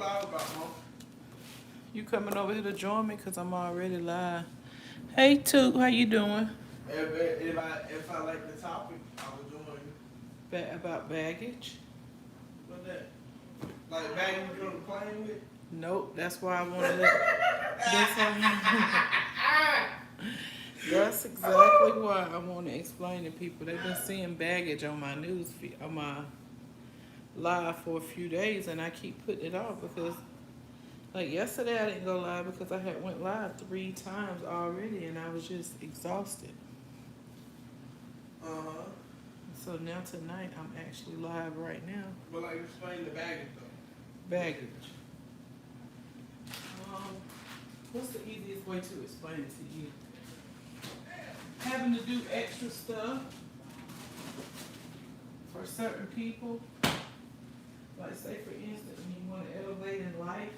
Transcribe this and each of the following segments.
live about, Mom. You coming over here to join me? Because I'm already live. Hey, Toot, how you doing? If I like the topic, I will join you. About baggage? What that? Like bagging you on the plane with? Nope, that's why I want to let... That's exactly why I want to explain to people. They've been seeing baggage on my news feed, on my live for a few days, and I keep putting it off because, like yesterday, I didn't go live because I had went live 3 times already, and I was just exhausted. Uh-huh. So now tonight, I'm actually live right now. But like explain the baggage though. Baggage. What's the easiest way to explain it to you? Having to do extra stuff for certain people. Like say for instance, when you want to elevate in life,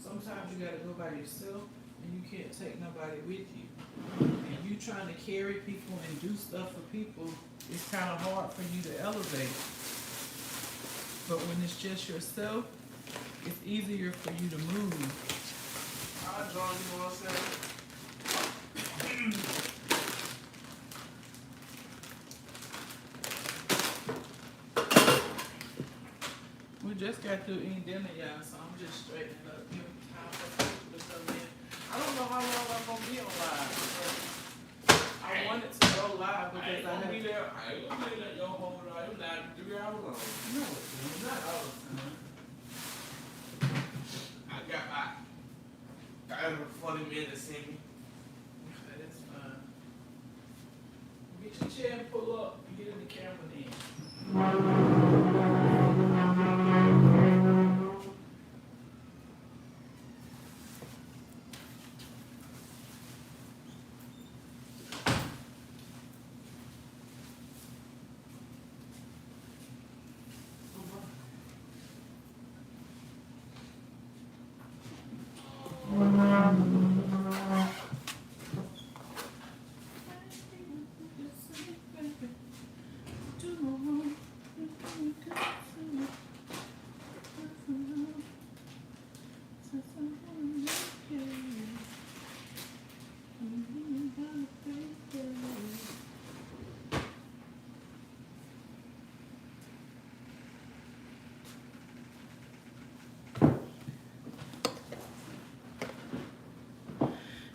sometimes you gotta go by yourself and you can't take nobody with you. And you trying to carry people and do stuff for people, it's kind of hard for you to elevate. But when it's just yourself, it's easier for you to move. I'll join you on Saturday. We just got through eating dinner, y'all, so I'm just straightening up, giving time for people to come in. I don't know how long I'm gonna be on live. I wanted to go live because I had. I ain't gonna be there your whole life. I'm not 3 hours long. No, it's not all the time. I got about 40 minutes in me. Okay, that's fine. Get your chair and pull up and get in the camera then.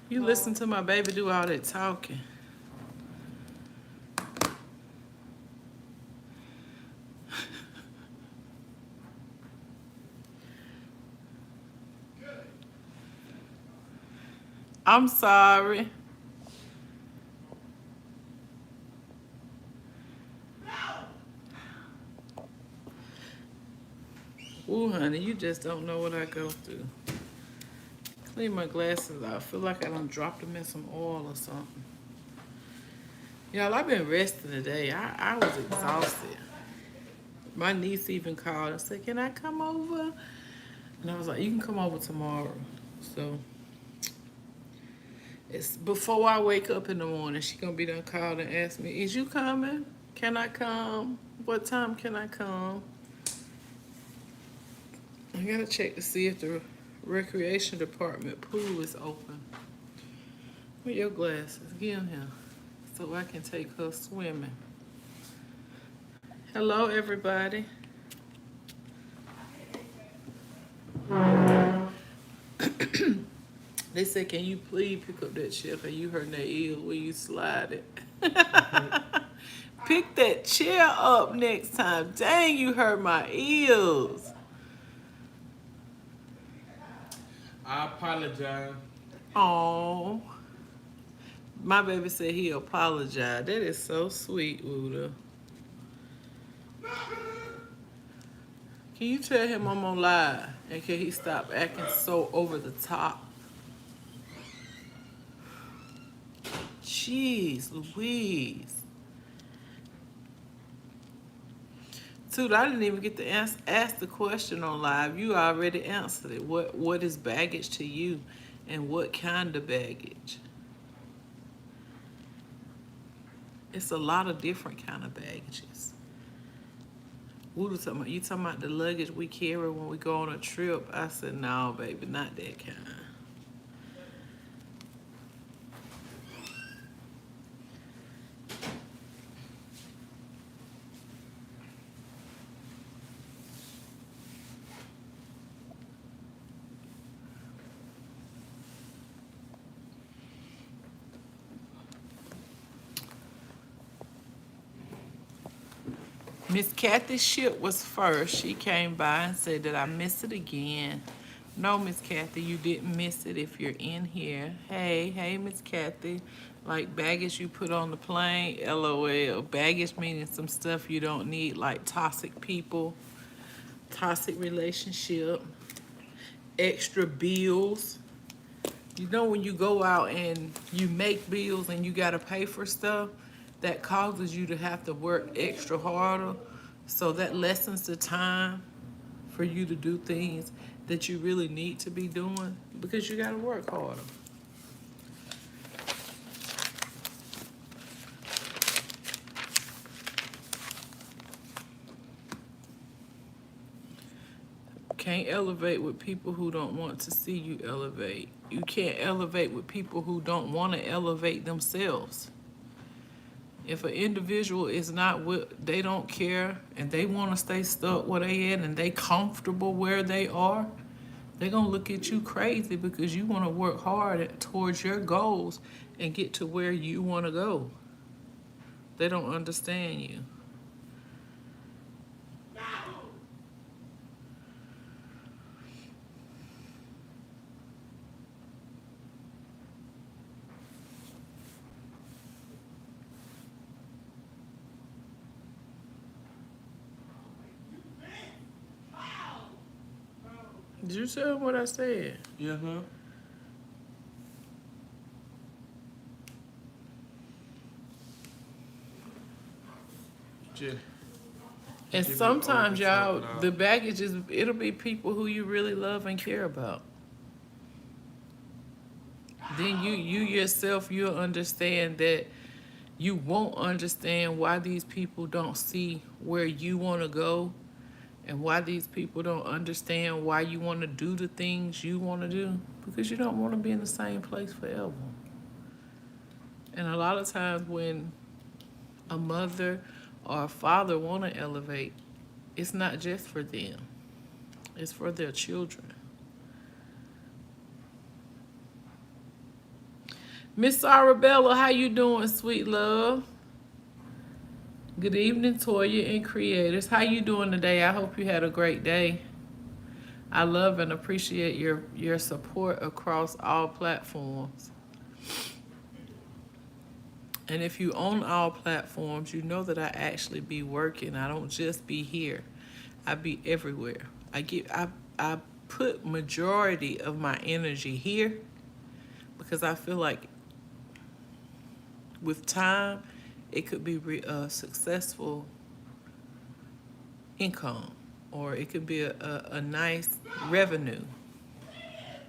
You listen to my baby do all that talking. I'm sorry. Ooh, honey, you just don't know what I go through. Clean my glasses out. I feel like I done dropped them in some oil or something. Y'all, I've been resting today. I was exhausted. My niece even called and said, can I come over? And I was like, you can come over tomorrow. So, it's before I wake up in the morning, she gonna be done called and ask me, is you coming? Can I come? What time can I come? I gotta check to see if the recreation department pool is open. Where your glasses? Get in here so I can take her swimming. Hello, everybody. They said, can you please pick up that chair? Cause you hurting that eel where you slide it. Pick that chair up next time. Dang, you hurt my ears. I apologize. Oh, my baby said he apologized. That is so sweet, Wuda. Can you tell him I'm on live? And can he stop acting so over the top? Jeez Louise. Dude, I didn't even get to ask the question on live. You already answered it. What is baggage to you? And what kind of baggage? It's a lot of different kind of baggages. Woodle talking about, you talking about the luggage we carry when we go on a trip? I said, no, baby, not that kind. Miss Kathy's ship was first. She came by and said, did I miss it again? No, Miss Kathy, you didn't miss it if you're in here. Hey, Miss Kathy. Like baggage you put on the plane, LOL. Baggage meaning some stuff you don't need, like toxic people, toxic relationship, extra bills. You know when you go out and you make bills and you gotta pay for stuff, that causes you to have to work extra harder. So that lessens the time for you to do things that you really need to be doing because you gotta work harder. Can't elevate with people who don't want to see you elevate. You can't elevate with people who don't want to elevate themselves. If an individual is not they don't care and they want to stay stuck where they at and they comfortable where they are, they're going to look at you crazy because you want to work hard towards your goals and get to where you want to go. They don't understand you. Did you tell them what I said? Yeah, huh? And sometimes, y'all, the baggage is, it'll be people who you really love and care about. Then you yourself, you'll understand that you won't understand why these people don't see where you want to go and why these people don't understand why you want to do the things you want to do because you don't want to be in the same place forever. And a lot of times when a mother or a father want to elevate, it's not just for them. It's for their children. Miss Arabella, how you doing, sweet love? Good evening, Toya and creators. How you doing today? I hope you had a great day. I love and appreciate your support across all platforms. And if you own all platforms, you know that I actually be working. I don't just be here. I be everywhere. I put majority of my energy here because I feel like with time, it could be a successful income or it could be a nice revenue.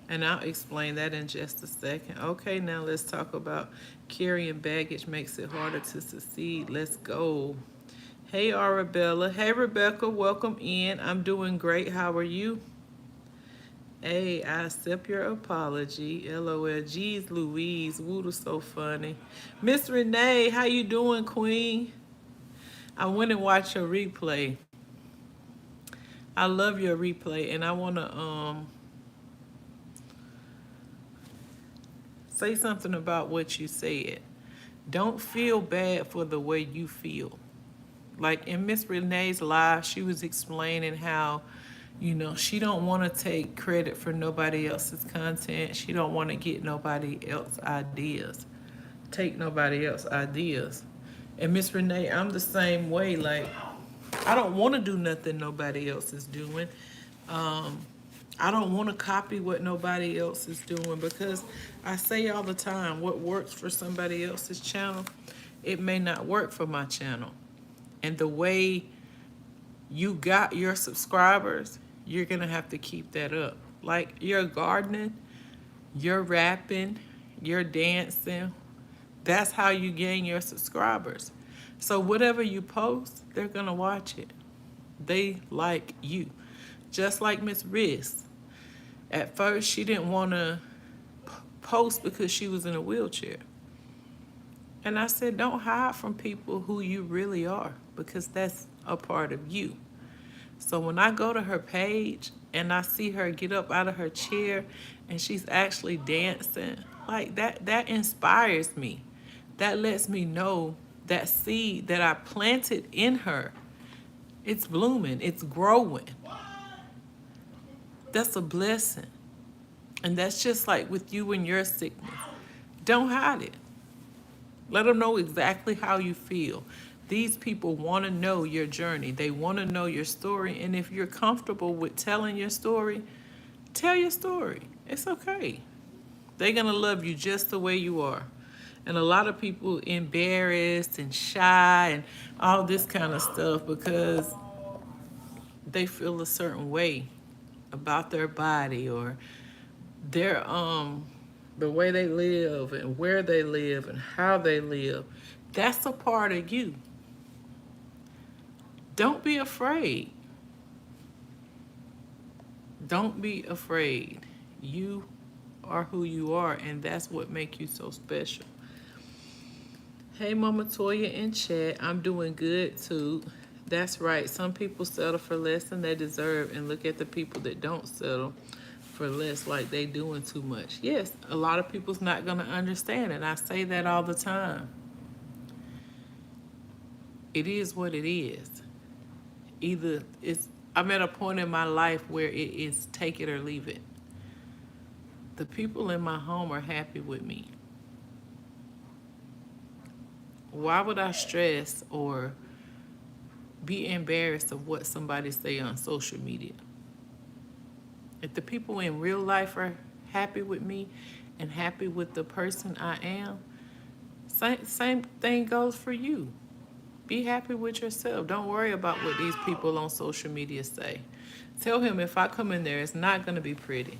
And I'll explain that in just a second. Okay, now let's talk about carrying baggage makes it harder to succeed. Let's go. Hey, Arabella. Hey, Rebecca. Welcome in. I'm doing great. How are you? Hey, I accept your apology. LOL. Geez Louise. Woodle so funny. Miss Renee, how you doing, Queen? I went and watched your replay. I love your replay, and I want to say something about what you said. Don't feel bad for the way you feel. Like in Miss Renee's live, she was explaining how, you know, she don't want to take credit for nobody else's content. She don't want to get nobody else's ideas, take nobody else's ideas. And Miss Renee, I'm the same way. Like, I don't want to do nothing nobody else is doing. I don't want to copy what nobody else is doing because I say all the time, what works for somebody else's channel, it may not work for my channel. And the way you got your subscribers, you're going to have to keep that up. Like you're gardening, you're rapping, you're dancing. That's how you gain your subscribers. So whatever you post, they're going to watch it. They like you. Just like Miss Riz. At first, she didn't want to post because she was in a wheelchair. And I said, don't hide from people who you really are, because that's a part of you. So when I go to her page and I see her get up out of her chair and she's actually dancing, like that inspires me. That lets me know that seed that I planted in her, it's blooming, it's growing. That's a blessing. And that's just like with you and your sickness. Don't hide it. Let them know exactly how you feel. These people want to know your journey. They want to know your story. And if you're comfortable with telling your story, tell your story. It's okay. They're going to love you just the way you are. And a lot of people embarrassed and shy and all this kind of stuff because they feel a certain way about their body or their the way they live and where they live and how they live. That's a part of you. Don't be afraid. Don't be afraid. You are who you are, and that's what makes you so special. Hey, Mama Toya in chat. I'm doing good too. That's right. Some people settle for less than they deserve, and look at the people that don't settle for less, like they doing too much. Yes, a lot of people's not going to understand, and I say that all the time. It is what it is. Either I'm at a point in my life where it is take it or leave it. The people in my home are happy with me. Why would I stress or be embarrassed of what somebody say on social media? If the people in real life are happy with me and happy with the person I am, same thing goes for you. Be happy with yourself. Don't worry about what these people on social media say. Tell him if I come in there, it's not going to be pretty.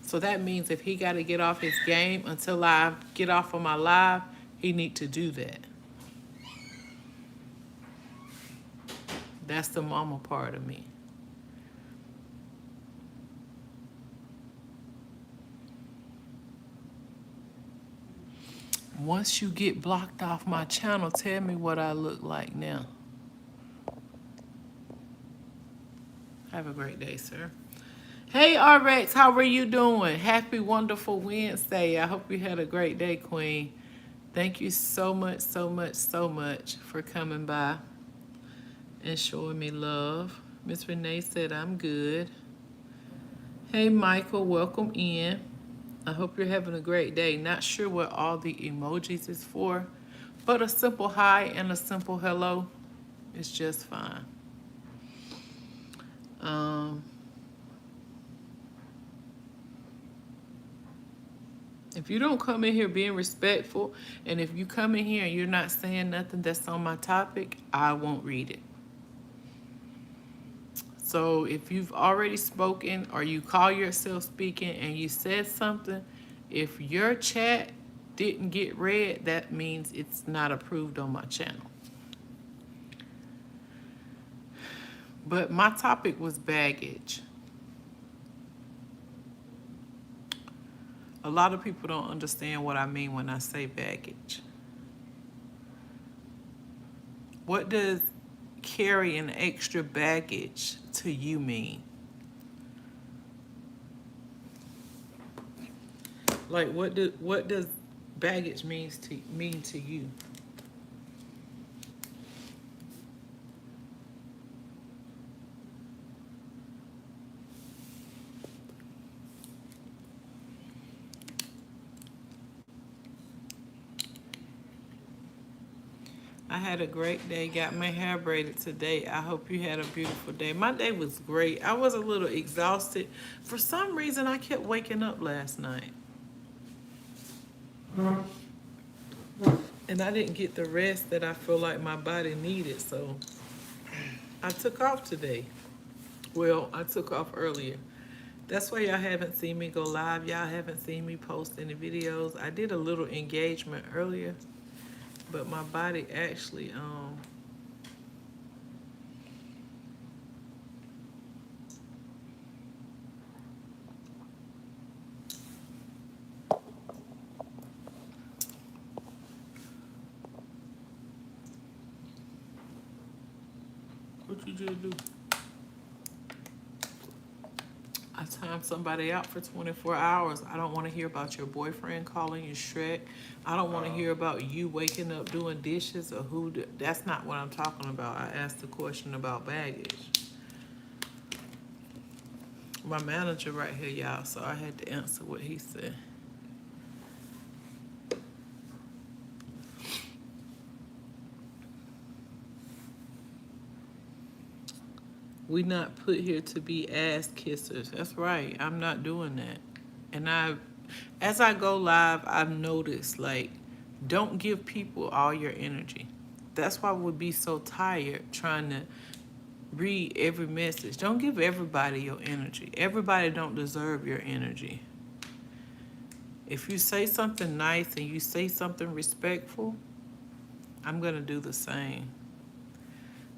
So that means if he got to get off his game until I get off of my live, he need to do that. That's the mama part of me. Once you get blocked off my channel, tell me what I look like now. Have a great day, sir. Hey, RX, how are you doing? Happy, wonderful Wednesday. I hope you had a great day, Queen. Thank you so much, so much, so much for coming by and showing me love. Miss Renee said I'm good. Hey, Michael, welcome in. I hope you're having a great day. Not sure what all the emojis is for, but a simple hi and a simple hello is just fine. If you don't come in here being respectful, and if you come in here and you're not saying nothing that's on my topic, I won't read it. So if you've already spoken or you call yourself speaking and you said something, if your chat didn't get read, that means it's not approved on my channel. But my topic was baggage. A lot of people don't understand what I mean when I say baggage. What does carrying extra baggage to you mean? Like what does baggage mean to you? I had a great day, got my hair braided today. I hope you had a beautiful day. My day was great. I was a little exhausted. For some reason, I kept waking up last night. And I didn't get the rest that I feel like my body needed, so I took off today. Well, I took off earlier. That's why y'all haven't seen me go live. Y'all haven't seen me post any videos. I did a little engagement earlier, but my body actually What you just do? I timed somebody out for 24 hours. I don't want to hear about your boyfriend calling you Shrek. I don't want to hear about you waking up doing dishes or that's not what I'm talking about. I asked the question about baggage. My manager right here, y'all, so I had to answer what he said. We not put here to be ass kissers. That's right. I'm not doing that. And as I go live, I've noticed, like, don't give people all your energy. That's why we'll be so tired trying to read every message. Don't give everybody your energy. Everybody don't deserve your energy. If you say something nice and you say something respectful, I'm going to do the same.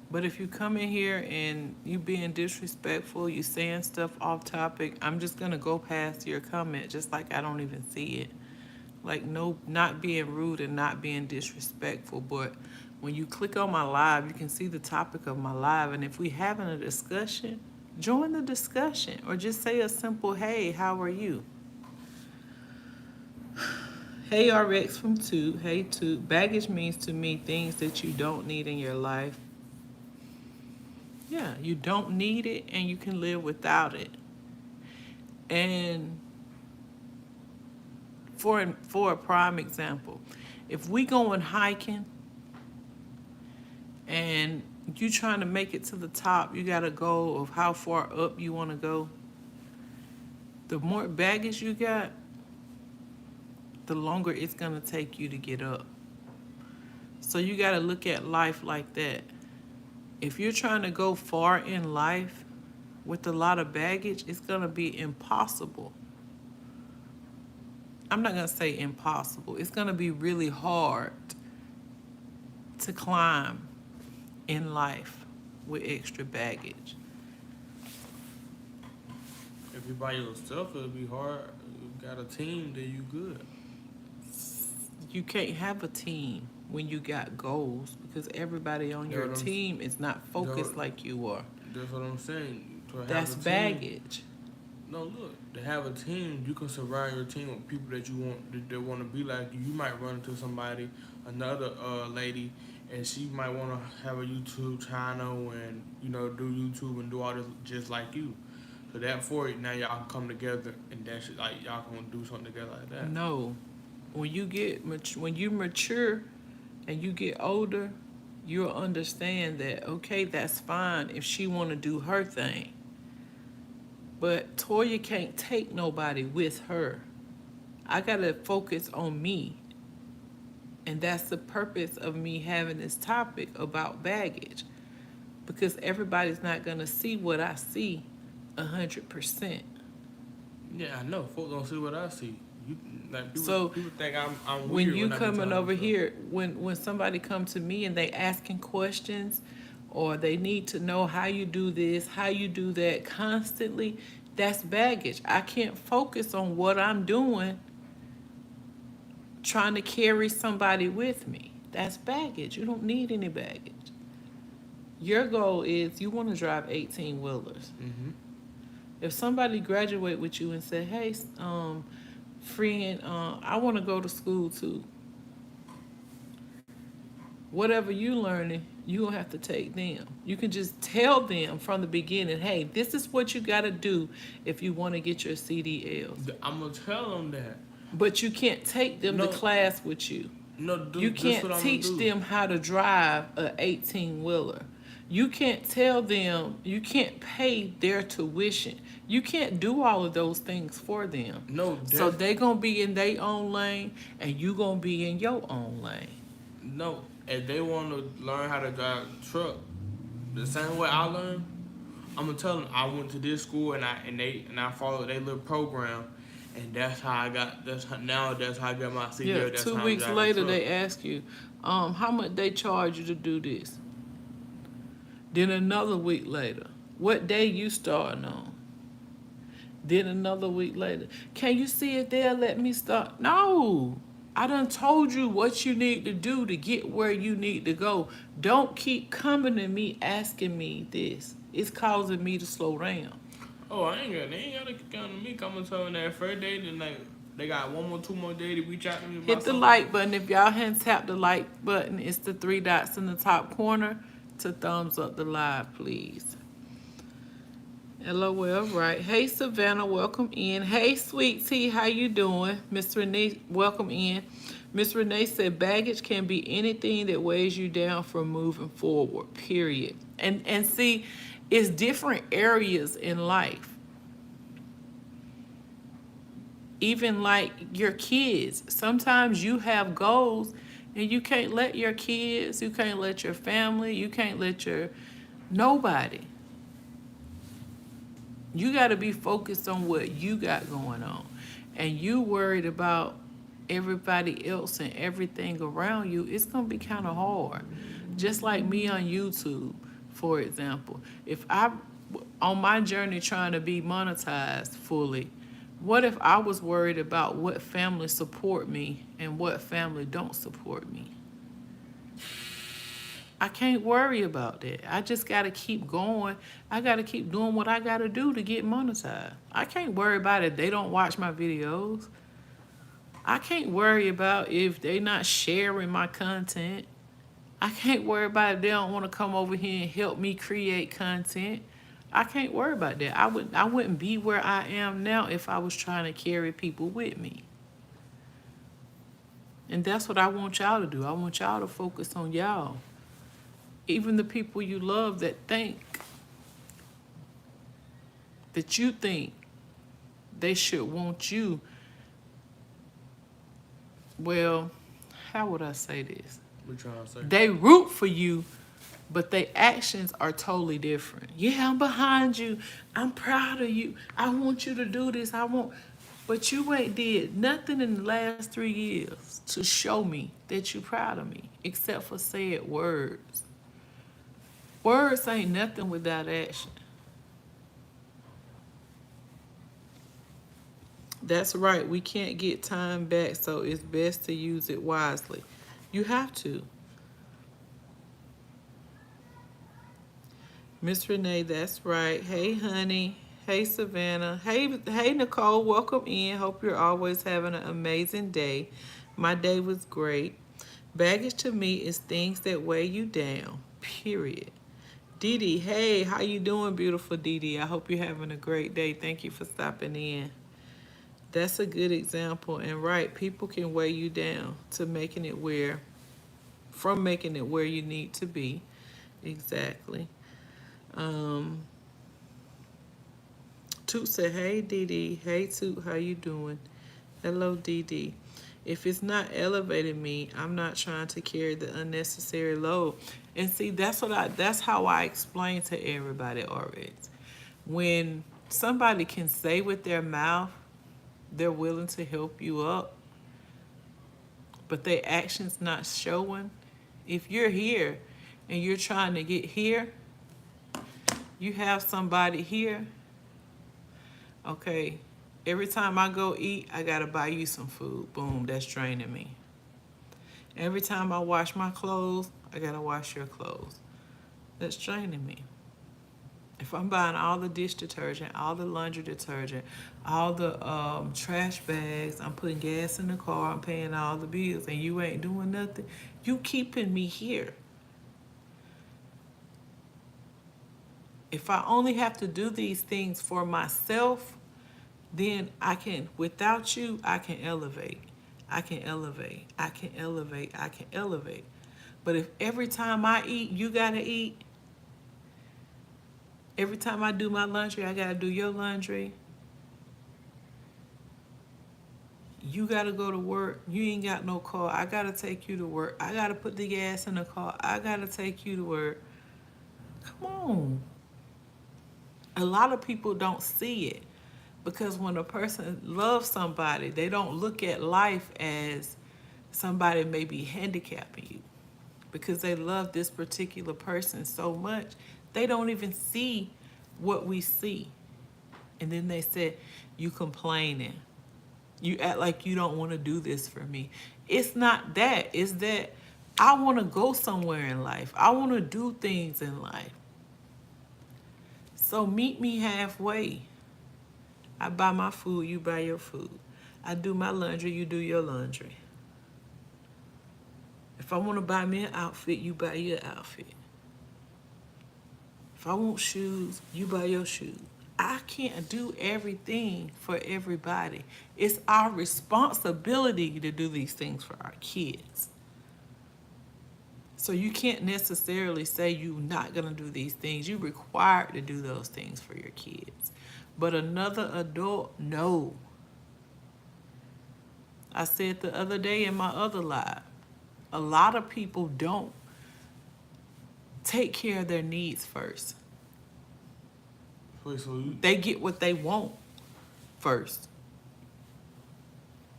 But if you come in here and you being disrespectful, you saying stuff off topic, I'm just going to go past your comment just like I don't even see it. Like, no, not being rude and not being disrespectful. But when you click on my live, you can see the topic of my live. And if we having a discussion, join the discussion or just say a simple, hey, how are you? Hey, RX from Toot. Hey, Toot. Baggage means to me things that you don't need in your life. Yeah, you don't need it and you can live without it. And for a prime example, if we going hiking and you trying to make it to the top, you got a goal of how far up you want to go. The more baggage you got, the longer it's going to take you to get up. So you got to look at life like that. If you're trying to go far in life with a lot of baggage, it's going to be impossible. I'm not going to say impossible. It's going to be really hard to climb in life with extra baggage. If you by yourself, it'll be hard. You got a team, then you good. You can't have a team when you got goals because everybody on your team is not focused like you are. That's what I'm saying. That's baggage. No, look, to have a team, you can surround your team with people that you want, that want to be like you. You might run into somebody, another lady, and she might want to have a YouTube channel and, you know, do YouTube and do all this just like you. So that for it, now y'all can come together and that's like y'all can do something together like that. No, when you mature and you get older, you'll understand that, okay, that's fine if she want to do her thing. But Toya can't take nobody with her. I got to focus on me. And that's the purpose of me having this topic about baggage. Because everybody's not going to see what I see 100%. Yeah, I know. Folks don't see what I see. People think I'm weird when you coming over here, when somebody come to me and they asking questions or they need to know how you do this, how you do that constantly, that's baggage. I can't focus on what I'm doing trying to carry somebody with me. That's baggage. You don't need any baggage. Your goal is you want to drive 18-wheelers. Mm-hmm. If somebody graduate with you and say, hey, friend, I want to go to school too. Whatever you learning, you don't have to take them. You can just tell them from the beginning, hey, this is what you got to do if you want to get your CDLs. I'm going to tell them that. But you can't take them to class with you. No, dude, you can't teach them how to drive an 18-wheeler. You can't tell them, you can't pay their tuition. You can't do all of those things for them. No, so they going to be in their own lane and you going to be in your own lane. No, if they want to learn how to drive a truck the same way I learned, I'm going to tell them I went to this school and I followed their little program. And that's how I got. That's how I got my CDL. Yeah, that's 2 weeks later they ask you, how much they charge you to do this. Then another week later, what day you starting on? Then another week later, can you see if they'll let me start? No, I done told you what you need to do to get where you need to go. Don't keep coming to me asking me this. It's causing me to slow down. Oh, they ain't gotta come to me. Come and tell them that first day, then like they got 1 more, 2 more days to reach out to me about Hit the something. like button. If y'all hadn't tapped the like button, it's the 3 dots in the top corner to thumbs up the live, please. LOL, right. Hey, Savannah, welcome in. Hey, Sweet Tea, how you doing? Miss Renee, welcome in. Miss Renee said baggage can be anything that weighs you down from moving forward, period. And see, it's different areas in life. Even like your kids. Sometimes you have goals and you can't let your kids, you can't let your family, you can't let your nobody. You got to be focused on what you got going on. And you worried about everybody else and everything around you, it's going to be kind of hard. Just like me on YouTube, for example. If I, on my journey trying to be monetized fully, what if I was worried about what family support me and what family don't support me? I can't worry about that. I just got to keep going. I got to keep doing what I got to do to get monetized. I can't worry about if they don't watch my videos. I can't worry about if they not sharing my content. I can't worry about if they don't want to come over here and help me create content. I can't worry about that. I wouldn't be where I am now if I was trying to carry people with me. And that's what I want y'all to do. I want y'all to focus on y'all. Even the people you love that you think they should want you. Well, how would I say this? What you trying to say? They root for you, but their actions are totally different. Yeah, I'm behind you. I'm proud of you. I want you to do this. But you ain't did nothing in the last 3 years to show me that you proud of me, except for said words. Words ain't nothing without action. That's right. We can't get time back, so it's best to use it wisely. You have to. Miss Renee, that's right. Hey, honey. Hey, Savannah. Hey, Nicole. Welcome in. Hope you're always having an amazing day. My day was great. Baggage to me is things that weigh you down, period. Dee Dee, hey, how you doing, beautiful Dee Dee? I hope you're having a great day. Thank you for stopping in. That's a good example. And right, people can weigh you down from making it where you need to be. Exactly. Toot said, hey, Dee Dee. Hey, Toot, how you doing? Hello, Dee Dee. If it's not elevating me, I'm not trying to carry the unnecessary load. And see, that's how I explain to everybody already. When somebody can say with their mouth they're willing to help you up, but their actions not showing. If you're here and you're trying to get here, you have somebody here. Okay, every time I go eat, I gotta buy you some food. Boom, that's draining me. Every time I wash my clothes, I gotta wash your clothes. That's draining me. If I'm buying all the dish detergent, all the laundry detergent, all the trash bags, I'm putting gas in the car, I'm paying all the bills, and you ain't doing nothing, you keeping me here. If I only have to do these things for myself, then I can, without you, I can elevate. I can elevate. I can elevate. I can elevate. But if every time I eat, you gotta eat, every time I do my laundry, I gotta do your laundry, you gotta go to work, you ain't got no car, I gotta take you to work, I gotta put the gas in the car, I gotta take you to work. Come on. A lot of people don't see it because when a person loves somebody, they don't look at life as somebody may be handicapping you because they love this particular person so much, they don't even see what we see. And then they said, you complaining. You act like you don't want to do this for me. It's not that. It's that I want to go somewhere in life. I want to do things in life. So meet me halfway. I buy my food, you buy your food. I do my laundry, you do your laundry. If I want to buy me an outfit, you buy your outfit. If I want shoes, you buy your shoes. I can't do everything for everybody. It's our responsibility to do these things for our kids. So you can't necessarily say you're not going to do these things. You're required to do those things for your kids. But another adult, no. I said the other day in my other live, a lot of people don't take care of their needs first. Wait, so They get what they want first.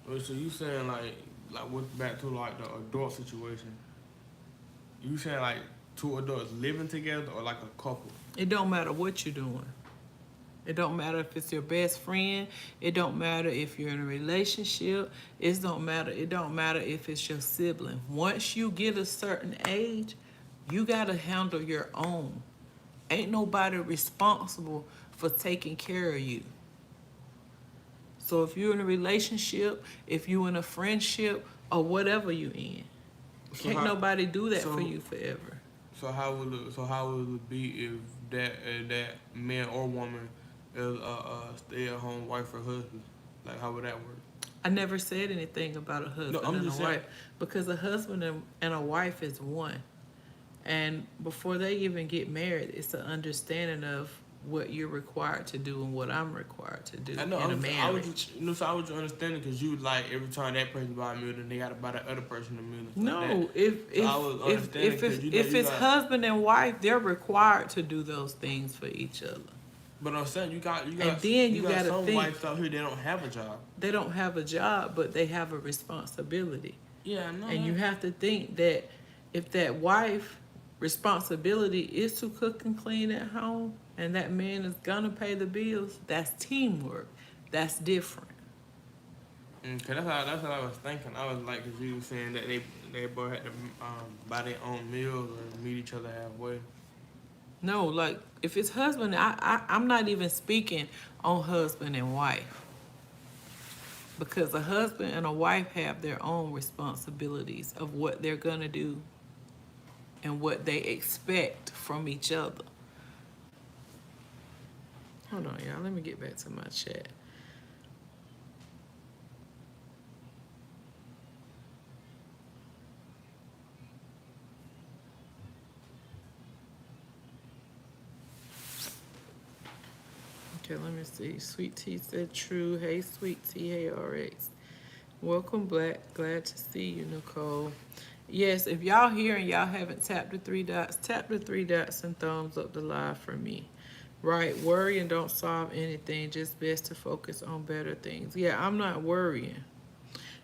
you saying like what back to like the adult situation? You saying like two adults living together or like a couple? It don't matter what you're doing. It don't matter if it's your best friend. It don't matter if you're in a relationship. It don't matter if it's your sibling. Once you get a certain age, you gotta handle your own. Ain't nobody responsible for taking care of you. So if you're in a relationship, if you're in a friendship, or whatever you in, can't nobody do that for you forever. So how would it be if that man or woman is a stay-at-home wife or husband? Like, how would that work? I never said anything about a husband and a wife, because a husband and a wife is one. And before they even get married, it's an understanding of what you're required to do and what I'm required to do in a marriage. So I was understanding because you like every time that person buy a meal, then they got to buy the other person a meal. No, if it's husband and wife, they're required to do those things for each other. But I'm saying you got and then you got some think, wives out here, they don't have a job. They don't have a job, but they have a responsibility. Yeah, I know. And you have to think that if that wife responsibility is to cook and clean at home, and that man is gonna pay the bills, that's teamwork. That's different. Okay, that's what I was thinking. I was like, cause you were saying that they both had to buy their own meals or meet each other halfway. No, like if it's husband, I'm not even speaking on husband and wife, because a husband and a wife have their own responsibilities of what they're gonna do and what they expect from each other. Hold on, y'all. Let me get back to my chat. Okay, let me see. Sweet Tea said true. Hey, Sweet Tea. Hey, RX. Welcome, Black. Glad to see you, Nicole. Yes, if y'all here and y'all haven't tapped the three dots, tap the three dots and thumbs up the live for me. Right, worry and don't solve anything. Just best to focus on better things. Yeah, I'm not worrying.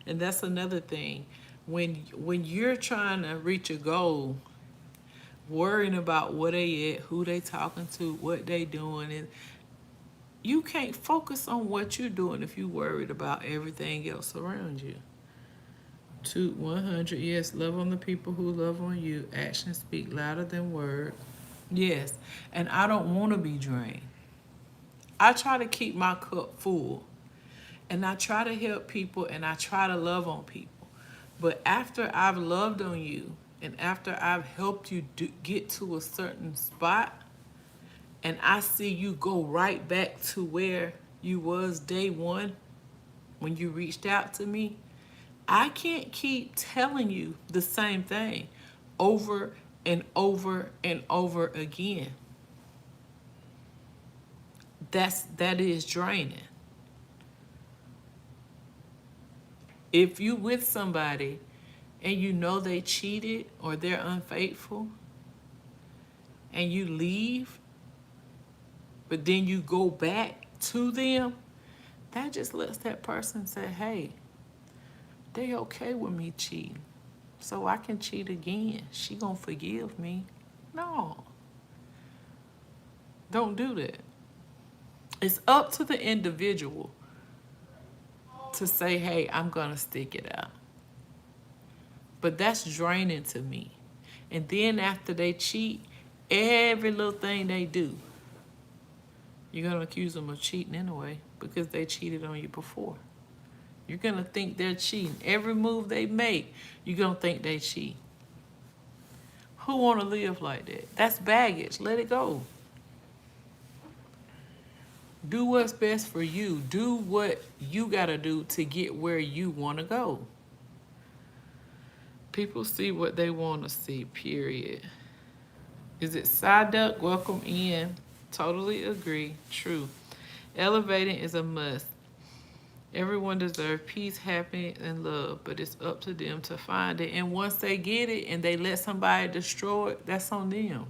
And that's another thing. When you're trying to reach a goal, worrying about where they at, who they talking to, what they doing, and you can't focus on what you're doing if you're worried about everything else around you. 100, yes, love on the people who love on you. Actions speak louder than words. Yes, and I don't want to be drained. I try to keep my cup full, and I try to help people, and I try to love on people. But after I've loved on you, and after I've helped you get to a certain spot, and I see you go right back to where you was day one when you reached out to me, I can't keep telling you the same thing over and over and over again. That is draining. If you with somebody and you know they cheated or they're unfaithful and you leave, but then you go back to them, that just lets that person say, hey, they okay with me cheating, so I can cheat again. She gonna forgive me. No. Don't do that. It's up to the individual to say, hey, I'm gonna stick it out. But that's draining to me. And then after they cheat, every little thing they do, you're going to accuse them of cheating anyway because they cheated on you before. You're going to think they're cheating. Every move they make, you're going to think they cheat. Who want to live like that? That's baggage. Let it go. Do what's best for you. Do what you got to do to get where you want to go. People see what they want to see, period. Is it Psyduck? Welcome in. Totally agree. True. Elevating is a must. Everyone deserves peace, happiness, and love, but it's up to them to find it. And once they get it and they let somebody destroy it, that's on them.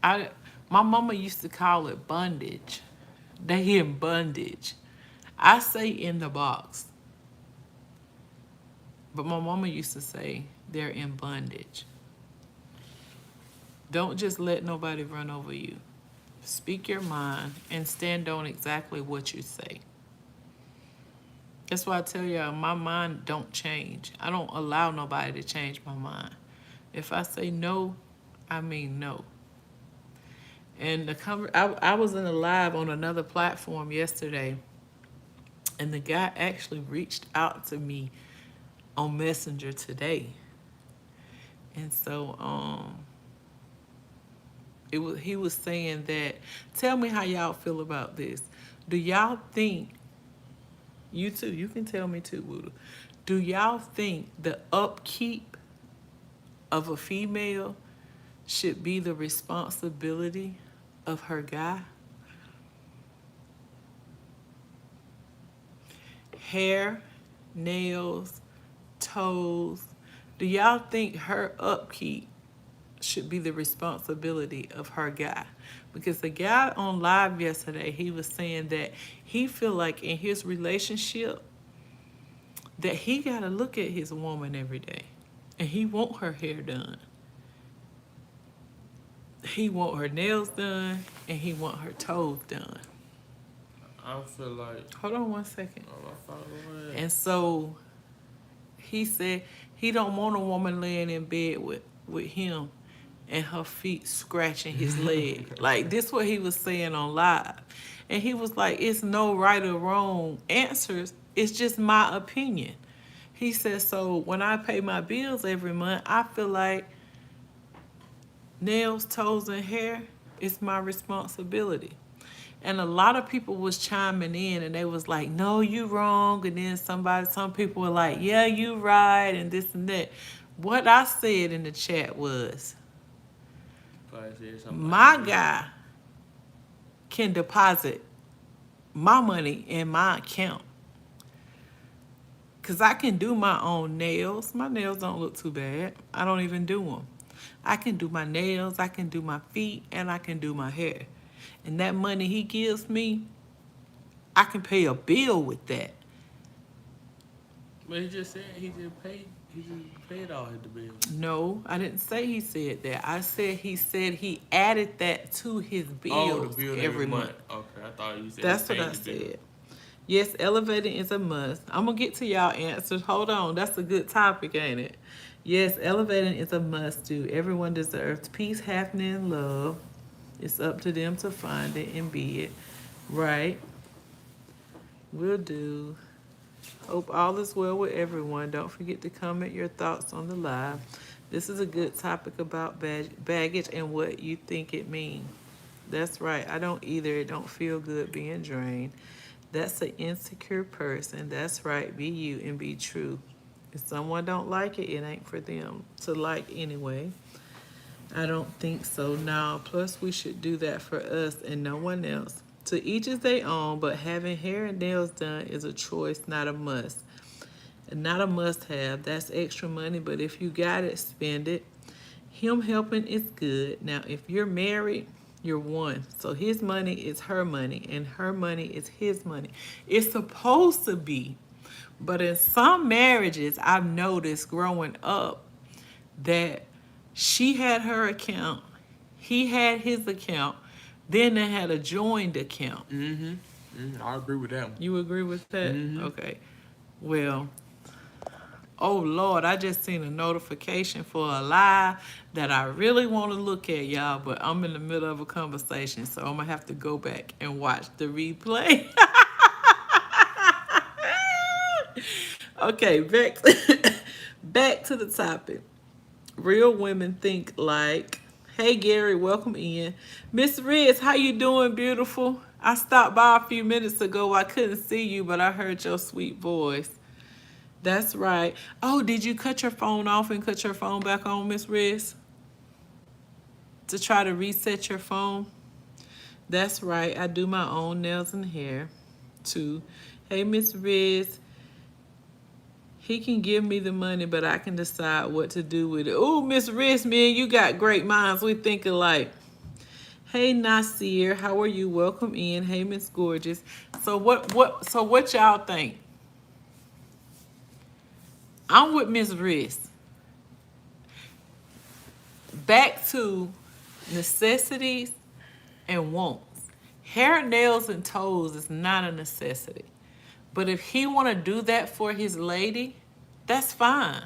My mama used to call it bondage. They in bondage. I say in the box. But my mama used to say they're in bondage. Don't just let nobody run over you. Speak your mind and stand on exactly what you say. That's why I tell y'all, my mind don't change. I don't allow nobody to change my mind. If I say no, I mean no. And I was in a live on another platform yesterday, and the guy actually reached out to me on Messenger today. And so he was saying that, tell me how y'all feel about this. Do y'all think, you too, you can tell me too, Woodoo. Do y'all think the upkeep of a female should be the responsibility of her guy? Hair, nails, toes. Do y'all think her upkeep should be the responsibility of her guy? Because the guy on live yesterday, he was saying that he feel like in his relationship that he got to look at his woman every day, and he want her hair done, he want her nails done, and he want her toes done. I feel like. Hold on one second. Oh, and so he said he don't want a woman laying in bed with him and her feet scratching his leg. Like, this what he was saying on live. And he was like, it's no right or wrong answers. It's just my opinion. He said, so when I pay my bills every month, I feel like nails, toes, and hair is my responsibility. And a lot of people was chiming in, and they was like, no, you wrong. And then some people were like, yeah, you right, and this and that. What I said in the chat was, my guy can deposit my money in my account. Because I can do my own nails. My nails don't look too bad. I don't even do them. I can do my nails, I can do my feet, and I can do my hair. And that money he gives me, I can pay a bill with that. But he just said he just paid all his bills. No, I didn't say he said that. I said he added that to his bills the bill every month. Okay, I thought you said that's what I said. Yes, elevating is a must. I'm going to get to y'all answers. Hold on. That's a good topic, ain't it? Yes, elevating is a must do. Everyone deserves peace, happiness, and love. It's up to them to find it and be it. Right. Will do. Hope all is well with everyone. Don't forget to comment your thoughts on the live. This is a good topic about baggage and what you think it means. That's right. I don't either. It don't feel good being drained. That's an insecure person. That's right. Be you and be true. If someone don't like it, it ain't for them to like anyway. I don't think so. No. Plus, we should do that for us and no one else. To each is their own, but having hair and nails done is a choice, not a must. And not a must-have. That's extra money, but if you got it, spend it. Him helping is good. Now, if you're married, you're one. So his money is her money, and her money is his money. It's supposed to be. But in some marriages, I've noticed growing up that she had her account, he had his account, then they had a joined account. I agree with that one. You agree with that? Mm-hmm. Okay. Well, Oh Lord, I just seen a notification for a live that I really want to look at, y'all, but I'm in the middle of a conversation, so I'm gonna have to go back and watch the replay. Okay, back to the topic. Real women think like, hey Gary, welcome in. Miss Riz, how you doing, beautiful? I stopped by a few minutes ago. I couldn't see you, but I heard your sweet voice. That's right. Oh, did you cut your phone off and cut your phone back on, Miss Riz? To try to reset your phone? That's right. I do my own nails and hair, too. Hey, Miss Riz, he can give me the money, but I can decide what to do with it. Oh, Miss Riz, man, you got great minds. We think alike. Hey, Nasir, how are you? Welcome in. Hey, Miss Gorgeous. So what y'all think? I'm with Miss Riz. Back to necessities and wants. Hair, nails, and toes is not a necessity. But if he want to do that for his lady, that's fine.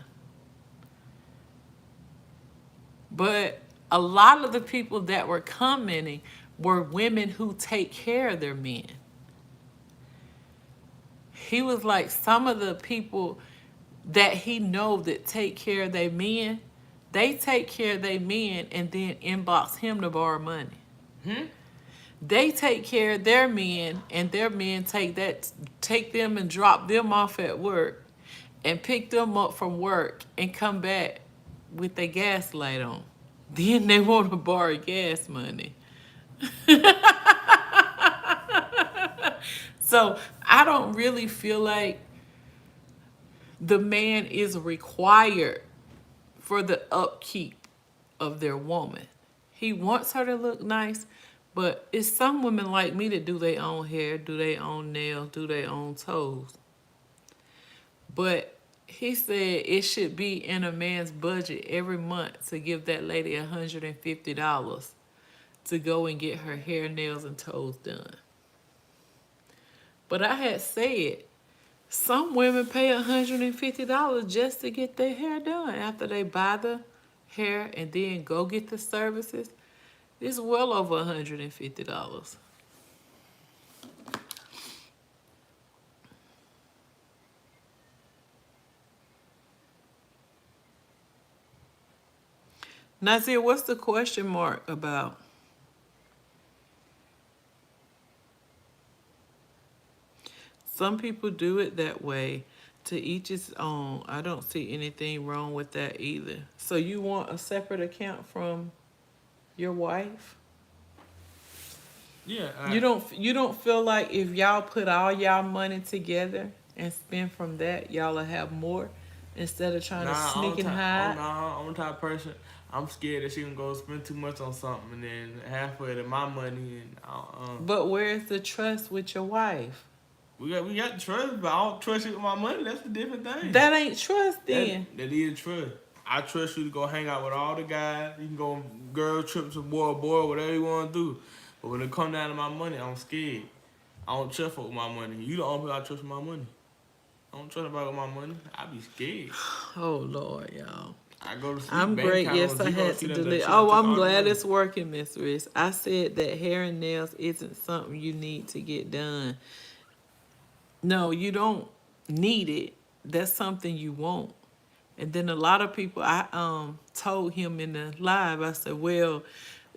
But a lot of the people that were commenting were women who take care of their men. He was like, some of the people that he know that take care of their men, they take care of their men and then inbox him to borrow money. They take care of their men, and their men take them and drop them off at work and pick them up from work and come back with their gas light on. Then they want to borrow gas money. So I don't really feel like the man is required for the upkeep of their woman. He wants her to look nice, but it's some women like me that do their own hair, do their own nails, do their own toes. But he said it should be in a man's budget every month to give that lady $150 to go and get her hair, nails, and toes done. But I had said some women pay $150 just to get their hair done after they buy the hair and then go get the services. It's well over $150. Nazir, what's the question mark about? Some people do it that way. To each his own. I don't see anything wrong with that either. So you want a separate account from your wife? Yeah. You don't feel like if y'all put all y'all money together and spend from that, y'all will have more instead of trying to sneak and hide? I'm the type of person. I'm scared that she can go spend too much on something and then halfway to my money and But where's the trust with your wife? we got trust, but I don't trust you with my money. That's the different thing. That ain't trust then. That is trust. I trust you to go hang out with all the guys. You can go on girl trips or boy, whatever you want to do. But when it come down to my money, I'm scared. I don't trust her with my money. You the only person I trust with my money. I don't trust nobody with my money. I be scared. Oh Lord, y'all. I go to sleep. I'm great. Yes, I had to delete. Oh, I'm glad it's working, Miss Riz. I said that hair and nails isn't something you need to get done. No, you don't need it. That's something you want. And then a lot of people, I told him in the live, I said, well,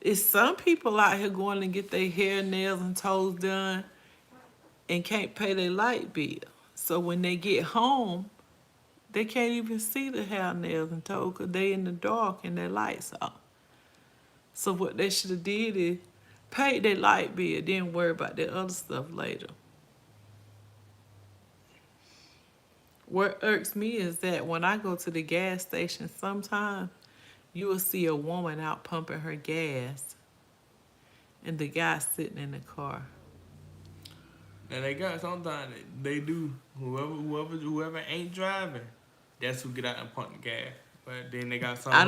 it's some people out here going to get their hair, nails, and toes done and can't pay their light bill. So when they get home, they can't even see the hair, nails, and toes because they in the dark and their lights off. So what they should have did is paid their light bill, then worry about the other stuff later. What irks me is that when I go to the gas station, sometimes you will see a woman out pumping her gas and the guy sitting in the car. And they got sometimes they do. Whoever ain't driving, that's who get out and pump the gas. But then they got some. I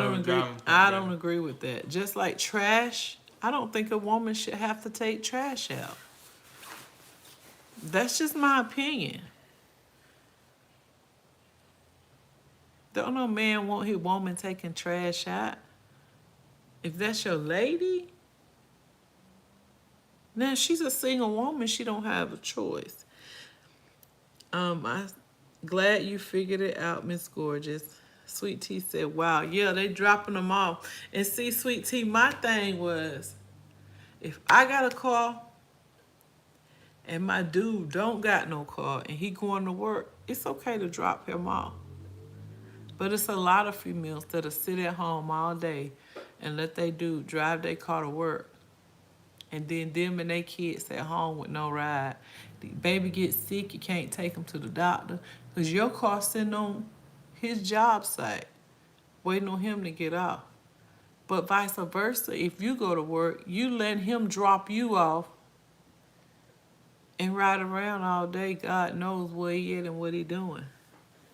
don't agree with that. Just like trash, I don't think a woman should have to take trash out. That's just my opinion. Don't no man want his woman taking trash out. If that's your lady, now she's a single woman. She don't have a choice. I glad you figured it out, Miss Gorgeous. Sweet Tea said, "Wow, yeah, they dropping them off." And see, Sweet Tea, my thing was, if I got a car and my dude don't got no car and he going to work, it's okay to drop him off. But it's a lot of females that'll sit at home all day and let they dude drive their car to work. And then them and their kids at home with no ride. The baby gets sick, you can't take them to the doctor because your car sitting on his job site waiting on him to get off. But vice versa, if you go to work, you let him drop you off and ride around all day. God knows where he at and what he doing.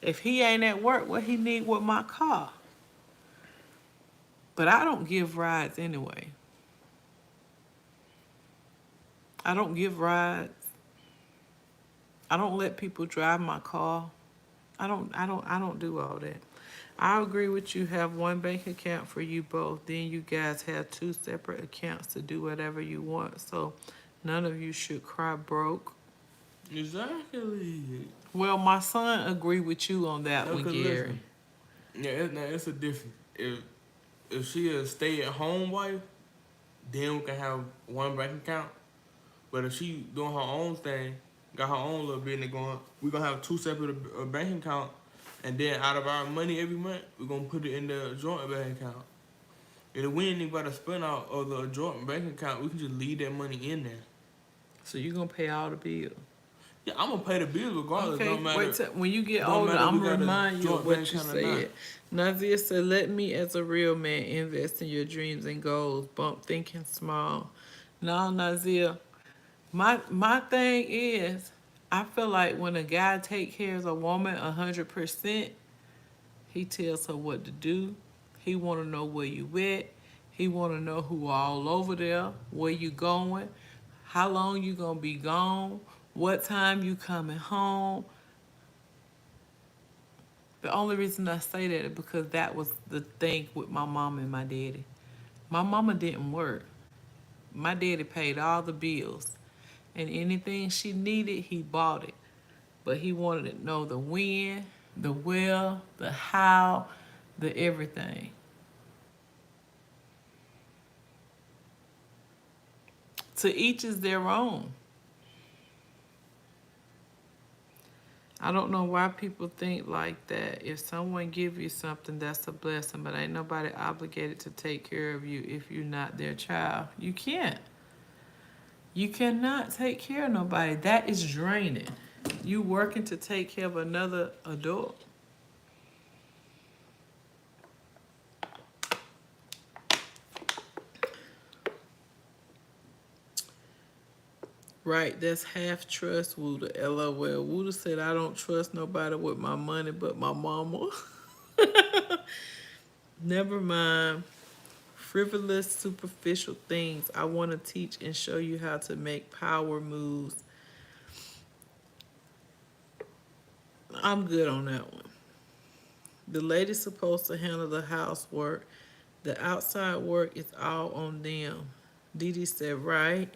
If he ain't at work, what he need with my car? But I don't give rides anyway. I don't give rides. I don't let people drive my car. I don't do all that. I agree with you. Have one bank account for you both. Then you guys have two separate accounts to do whatever you want. So none of you should cry broke. Exactly. Well, my son agree with you on that No, one, 'cause Gary. listen, yeah, it's a difference. If she a stay at home wife, then we can have one bank account. But if she doing her own thing, got her own little business going, we gonna have two separate bank accounts, and then out of our money every month, we gonna put it in the joint bank account. If we ain't even about to spend out of the joint bank account, we can just leave that money in there. So you gonna pay all the bills. Yeah, I'm gonna pay the bills regardless. Okay, No matter, wait till when you get don't older, matter I'm we gonna got a remind you joint of what bank you account or not. said. Nazia said, "Let me, as a real man, invest in your dreams and goals. Bump thinking small." No, Nazia, my thing is, I feel like when a guy take care of a woman 100%, he tells her what to do. He want to know where you at. He want to know who all over there, where you going, how long you gonna be gone, what time you coming home. The only reason I say that is because that was the thing with my mom and my daddy. My mama didn't work. My daddy paid all the bills. And anything she needed, he bought it. But he wanted to know the when, the where, the how, the everything. To each is their own. I don't know why people think like that. If someone give you something, that's a blessing, but ain't nobody obligated to take care of you if you're not their child. You can't. You cannot take care of nobody. That is draining. You working to take care of another adult. Right, that's half trust, Wooda. LOL. Wooda said, "I don't trust nobody with my money but my mama." Never mind. Frivolous, superficial things. I want to teach and show you how to make power moves. I'm good on that one. The lady's supposed to handle the housework. The outside work is all on them. Dee said, right.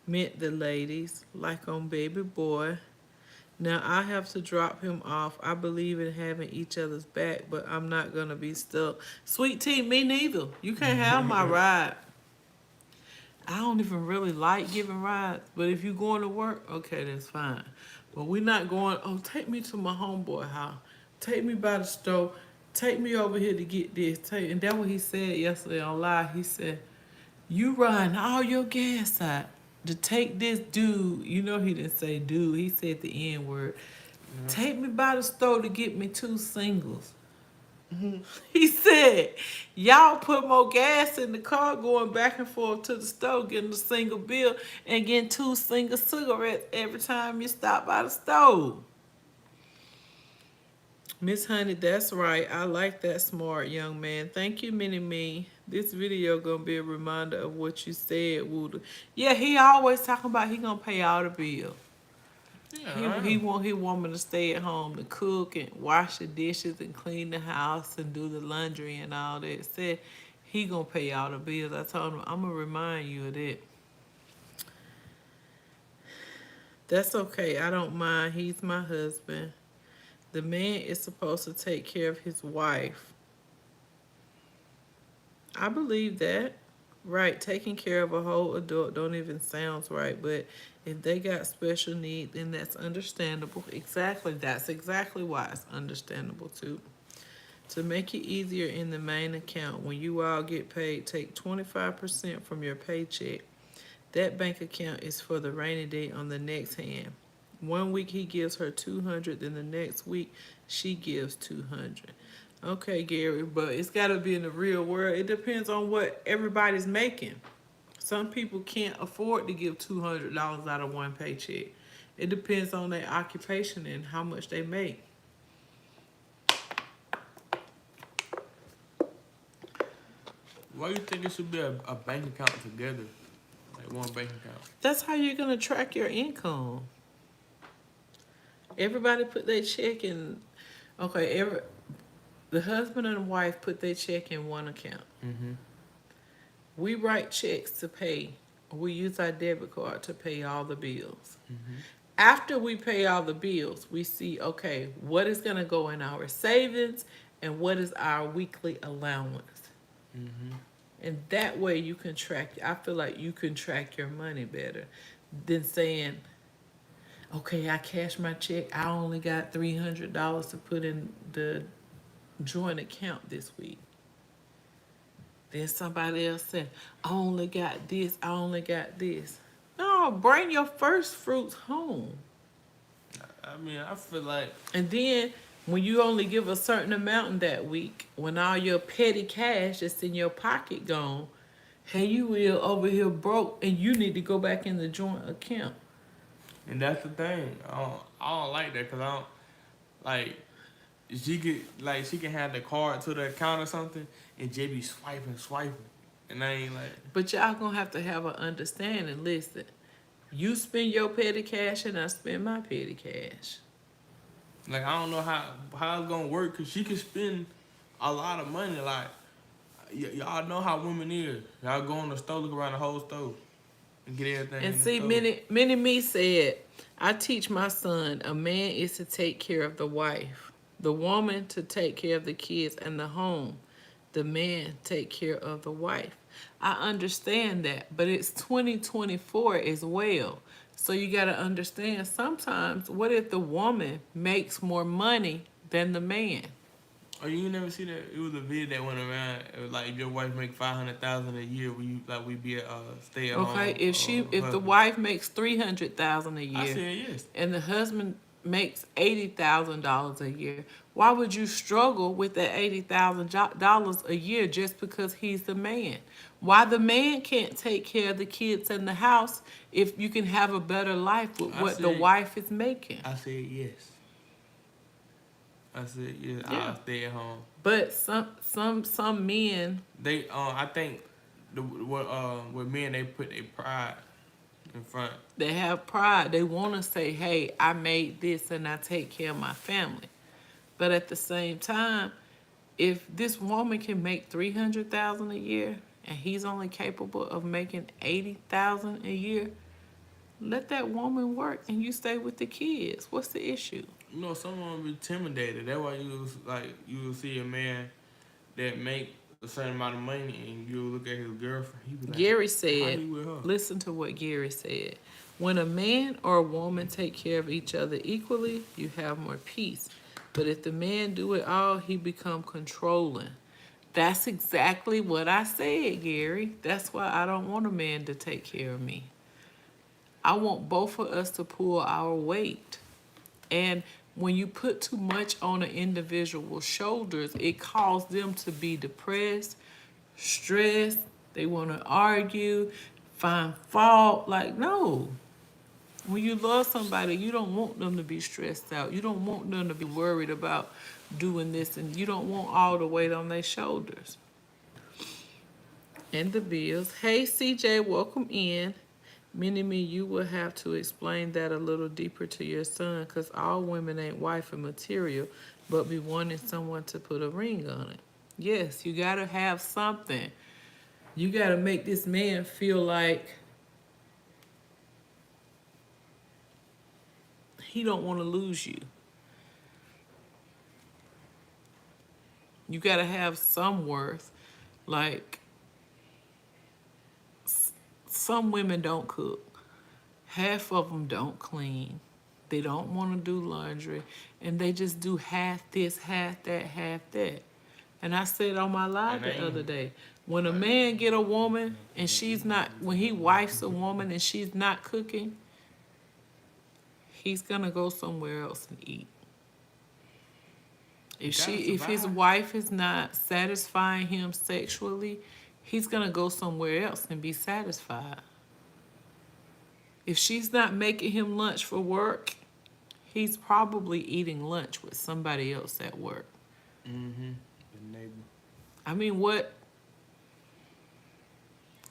Meant the ladies, like on baby boy. Now I have to drop him off. I believe in having each other's back, but I'm not gonna be stuck. Sweet tea, me neither. You can't have my ride. I don't even really like giving rides, but if you going to work, okay, that's fine. But we're not going, oh, take me to my homeboy house. Take me by the store. Take me over here to get this. And that's what he said yesterday on live. He said, you run all your gas out to take this dude. You know he didn't say dude. He said the N word. Yeah. Take me by the store to get me 2 singles. He said, y'all put more gas in the car going back and forth to the store, getting a single bill and getting 2 single cigarettes every time you stop by the store. Miss Honey, that's right. I like that smart young man. Thank you, Mini-Me. This video gonna be a reminder of what you said, Wooda. Yeah, he always talking about he gonna pay all the bill. Yeah, He I he am. want his woman to stay at home to cook and wash the dishes and clean the house and do the laundry and all that. Said he gonna pay all the bills. I told him I'm gonna remind you of that. That's okay. I don't mind. He's my husband. The man is supposed to take care of his wife. I believe that. Right, taking care of a whole adult don't even sound right, but if they got special needs, then that's understandable. Exactly, that's exactly why it's understandable too. To make it easier in the main account, when you all get paid, take 25% from your paycheck. That bank account is for the rainy day on the next hand. 1 week he gives her 200, then the next week she gives 200. Okay, Gary, but it's got to be in the real world. It depends on what everybody's making. Some people can't afford to give $200 out of one paycheck. It depends on their occupation and how much they make. Why you think it should be a bank account together, like one bank account? That's how you're gonna track your income. Everybody put their check in. Okay, the husband and the wife put their check in one account. Mm-hmm. We write checks to pay. We use our debit card to pay all the bills. Mm-hmm. After we pay all the bills, we see, okay, what is going to go in our savings and what is our weekly allowance. Mm-hmm. And that way you can track, I feel like you can track your money better than saying, okay, I cashed my check. I only got $300 to put in the joint account this week. Then somebody else said, I only got this, I only got this. No, bring your first fruits home. I mean, I feel like And then when you only give a certain amount in that week, when all your petty cash that's in your pocket gone, hey, you will over here broke and you need to go back in the joint account. and that's the thing. I don't like that because I don't like she can have the card to the account or something and just be swiping, and I ain't like But y'all gonna have to have an understanding. Listen, you spend your petty cash and I spend my petty cash. I don't know how it's gonna work because she can spend a lot of money. Like y'all know how women is. Y'all go in the store, look around the whole store, and get everything And in the see, store. many me said, I teach my son a man is to take care of the wife, the woman to take care of the kids and the home, the man take care of the wife. I understand that, but it's 2024 as well. So you got to understand sometimes what if the woman makes more money than the man? Oh, you ain't never see that? It was a video that went around. It was like if your wife make 500,000 a year, we be a stay at Okay, home if the husband. wife makes 300,000 a I year said yes. and the husband makes $80,000 a year, why would you struggle with that $80,000 a year just because he's the man? Why the man can't take care of the kids in the house if you can have a better life with I what the said wife is making? I said yes. I said yes. Yeah, I'll stay at home. but some men They I think with men they put their pride in front. they have pride. They want to say, "Hey, I made this and I take care of my family." But at the same time, if this woman can make 300,000 a year and he's only capable of making 80,000 a year, let that woman work and you stay with the kids. What's the issue? You know, someone be intimidated. That's why you will see a man that make a certain amount of money and you look at his girlfriend. He be like, Gary how said, he with her? listen to what Gary said. When a man or a woman take care of each other equally, you have more peace. But if the man do it all, he become controlling. That's exactly what I said, Gary. That's why I don't want a man to take care of me. I want both of us to pull our weight. And when you put too much on an individual's shoulders, it causes them to be depressed, stressed. They want to argue, find fault. Like, no. When you love somebody, you don't want them to be stressed out. You don't want them to be worried about doing this, and you don't want all the weight on their shoulders. And the bills. Hey, CJ, welcome in. Mini-Me, you will have to explain that a little deeper to your son, because all women ain't wifey material, but be wanting someone to put a ring on it. Yes, you gotta have something. You gotta make this man feel like he don't want to lose you. You gotta have some worth. Like, some women don't cook. Half of them don't clean. They don't want to do laundry, and they just do half this, half that, half that. And I said on my live the other day, when a man get a woman and she's not, when he wifes a woman and she's not cooking, he's gonna go somewhere else and eat. If his wife is not satisfying him sexually, he's gonna go somewhere else and be satisfied. If she's not making him lunch for work, he's probably eating lunch with somebody else at work. Mm-hmm. The neighbor. I mean, what?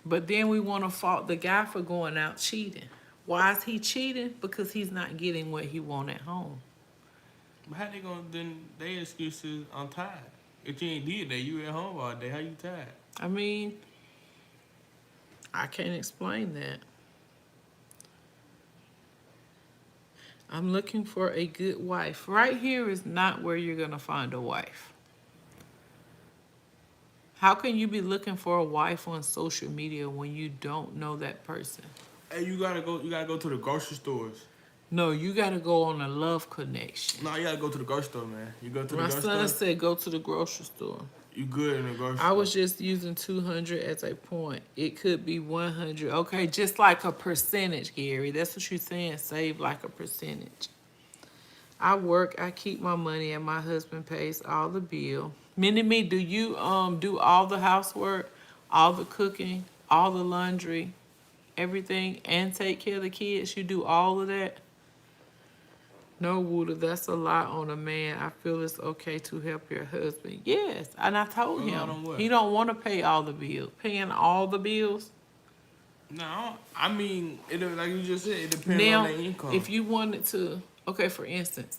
But then we want to fault the guy for going out cheating. Why is he cheating? Because he's not getting what he want at home. But how they gonna then they excuses I'm tired. If you ain't did that, you at home all day, how you tired? I mean, I can't explain that. I'm looking for a good wife. Right here is not where you're gonna find a wife. How can you be looking for a wife on social media when you don't know that person? Hey, you gotta go to the grocery stores. No, you gotta go on a love connection. No, you gotta go to the grocery store, man. You go to the My grocery son store. said go to the grocery store. You good in the grocery I store. was just using 200 as a point. It could be 100. Okay, just like a percentage, Gary. That's what you're saying. Save like a percentage. I work, I keep my money, and my husband pays all the bill. Mini-Me, do you do all the housework, all the cooking, all the laundry, everything, and take care of the kids? You do all of that? No, Wooder, that's a lot on a man. I feel it's okay to help your husband. Yes, and I told A lot on him what? he don't want to pay all the bills. Paying all the bills. No, I mean, like you just said, it depends Now, on their income. if you wanted to, okay, for instance,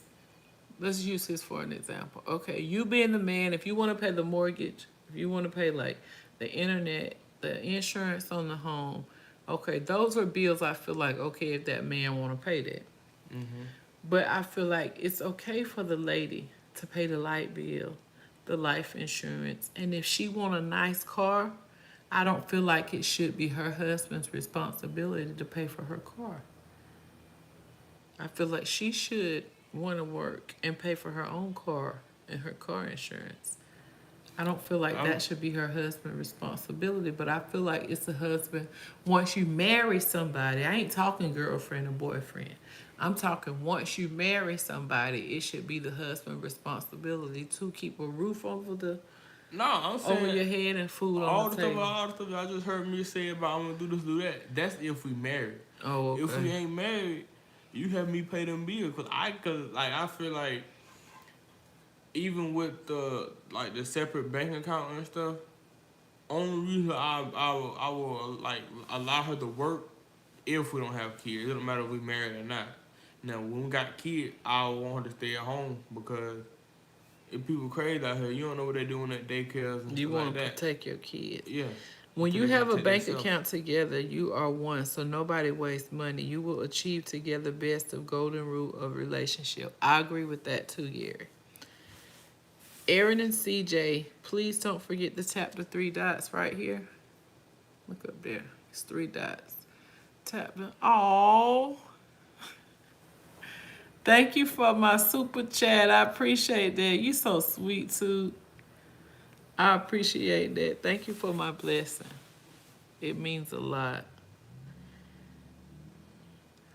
let's use this for an example. Okay, you being the man, if you want to pay the mortgage, if you want to pay like the internet, the insurance on the home, okay, those are bills I feel like, okay, if that man want to pay that. Mm-hmm. But I feel like it's okay for the lady to pay the light bill, the life insurance, and if she want a nice car, I don't feel like it should be her husband's responsibility to pay for her car. I feel like she should want to work and pay for her own car and her car insurance. I don't feel like that should be her husband's responsibility, but I feel like it's a husband. Once you marry somebody, I ain't talking girlfriend or boyfriend. I'm talking once you marry somebody, it should be the husband's responsibility to keep a roof over No, I'm saying your head and food all on the the stuff, table. all the stuff I just heard me say about I'm gonna do this, do that. That's if we married. Oh, okay. If we ain't married, you have me pay them bills, cause I feel like even with the separate bank account and stuff, only reason I will like allow her to work if we don't have kids. It don't matter if we married or not. Now when we got kids, I want her to stay at home because if people crazy out here, you don't know what they're doing at daycares and You stuff want like to that. protect your kids. Yeah. When So you they have a gotta bank take themselves. account together, you are one, so nobody wastes money. You will achieve together best of golden rule of relationship. I agree with that too, Gary. Aaron and CJ, please don't forget to tap the 3 dots right here. Look up there. It's 3 dots. Tap the. Oh. Thank you for my super chat. I appreciate that. You so sweet too. I appreciate that. Thank you for my blessing. It means a lot.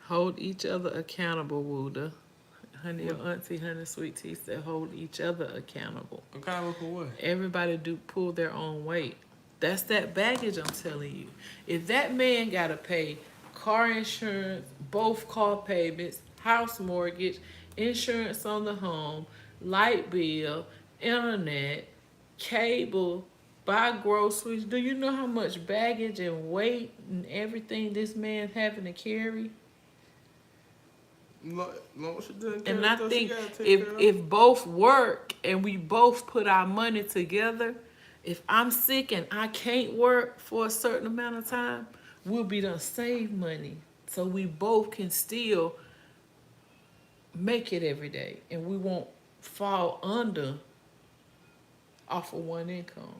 Hold each other accountable, Wooda. Honey, your auntie, Honey Sweet Tea said hold each other accountable. Accountable for what? Everybody do pull their own weight. That's that baggage I'm telling you. If that man gotta pay car insurance, both car payments, house mortgage, insurance on the home, light bill, internet, cable, buy groceries. Do you know how much baggage and weight and everything this man having to carry? Long she doesn't And carry I stuff she think gotta take if care of. if both work and we both put our money together, if I'm sick and I can't work for a certain amount of time, we'll be done save money. So we both can still make it every day and we won't fall under off of one income.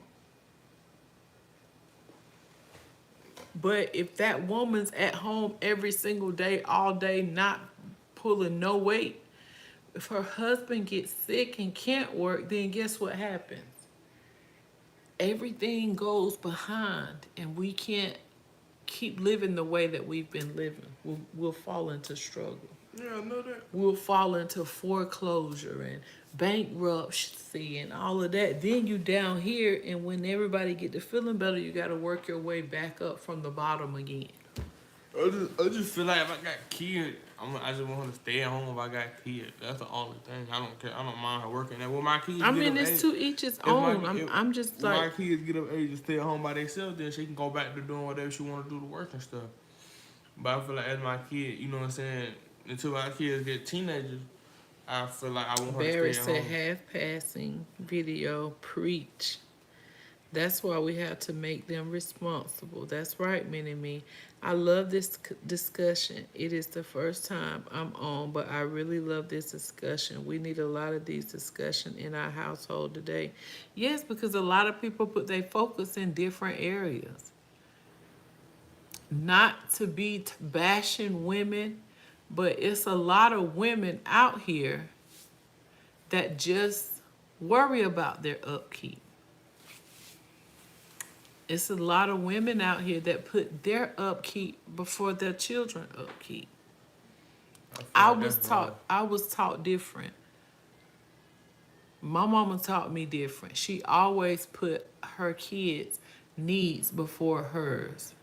But if that woman's at home every single day, all day, not pulling no weight, if her husband gets sick and can't work, then guess what happens? Everything goes behind, and we can't keep living the way that we've been living. We'll fall into struggle. Yeah, I know that. We'll fall into foreclosure and bankruptcy and all of that. Then you down here, and when everybody get to feeling better, you got to work your way back up from the bottom again. I just feel like if I got kids, I just want her to stay at home if I got kids. That's the only thing. I don't care. I don't mind her working. And when my kids I get mean, of it's age, to each his if my own. I'm just when my like, kids get of age to stay at home by themselves, then she can go back to doing whatever she want to do to work and stuff. But I feel like as my kid, you know what I'm saying, until my kids get teenagers, I feel like I want her to Barry stay at said, home. half passing video, preach. That's why we have to make them responsible. That's right, Mini-Me. I love this discussion. It is the first time I'm on, but I really love this discussion. We need a lot of these discussions in our household today. Yes, because a lot of people put their focus in different areas. Not to be bashing women, but it's a lot of women out here that just worry about their upkeep. It's a lot of women out here that put their upkeep before their children upkeep. I feel I like was that's wrong. taught I was taught different. My mama taught me different. She always put her kids' needs before hers.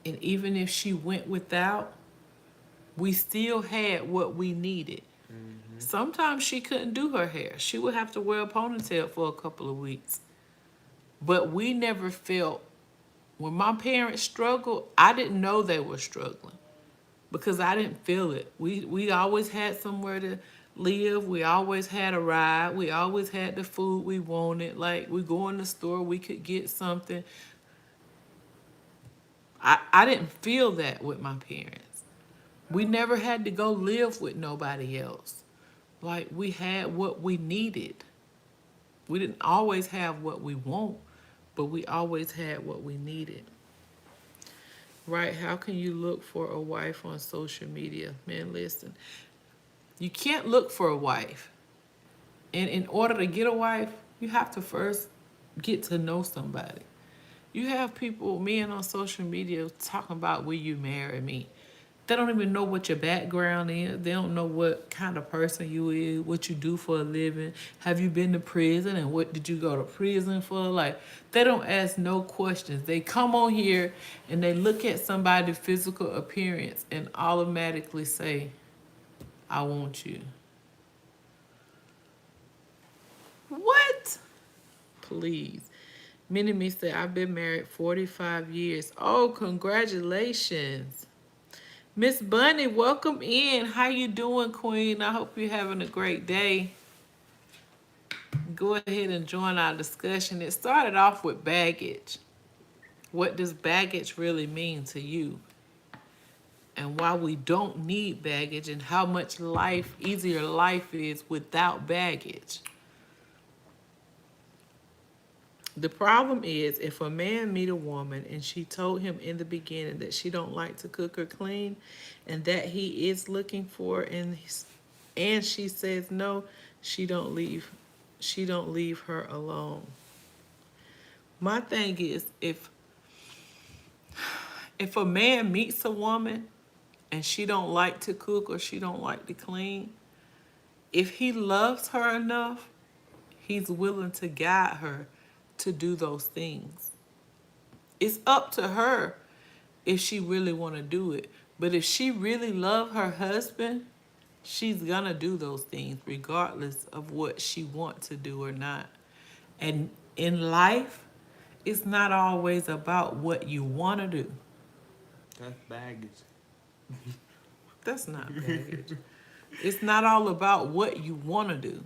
And even if she went without, we still had what we needed. Sometimes she couldn't do her hair. She would have to wear a ponytail for a couple of weeks. But we never felt, when my parents struggled, I didn't know they were struggling because I didn't feel it. We always had somewhere to live. We always had a ride. We always had the food we wanted. Like, we go in the store, we could get something. I didn't feel that with my parents. We never had to go live with nobody else. Like, we had what we needed. We didn't always have what we want, but we always had what we needed. Right? How can you look for a wife on social media? Man, listen. You can't look for a wife. And in order to get a wife, you have to first get to know somebody. You have people, men on social media, talking about, will you marry me? They don't even know what your background is. They don't know what kind of person you is, what you do for a living. Have you been to prison and what did you go to prison for? Like, they don't ask no questions. They come on here and they look at somebody's physical appearance and automatically say, I want you. What? Please. Mini-Me said, I've been married 45 years. Oh, congratulations. Miss Bunny, welcome in. How you doing, Queen? I hope you're having a great day. Go ahead and join our discussion. It started off with baggage. What does baggage really mean to you? And why we don't need baggage and how much easier life is without baggage. The problem is if a man meet a woman and she told him in the beginning that she don't like to cook or clean and that he is looking for and she says no, she don't leave her alone. My thing is if a man meets a woman and she don't like to cook or she don't like to clean, if he loves her enough, he's willing to guide her to do those things. It's up to her if she really want to do it. But if she really love her husband, she's gonna do those things regardless of what she want to do or not. And in life, It's not always about what you want to do. That's baggage. That's not baggage. It's not all about what you want to do.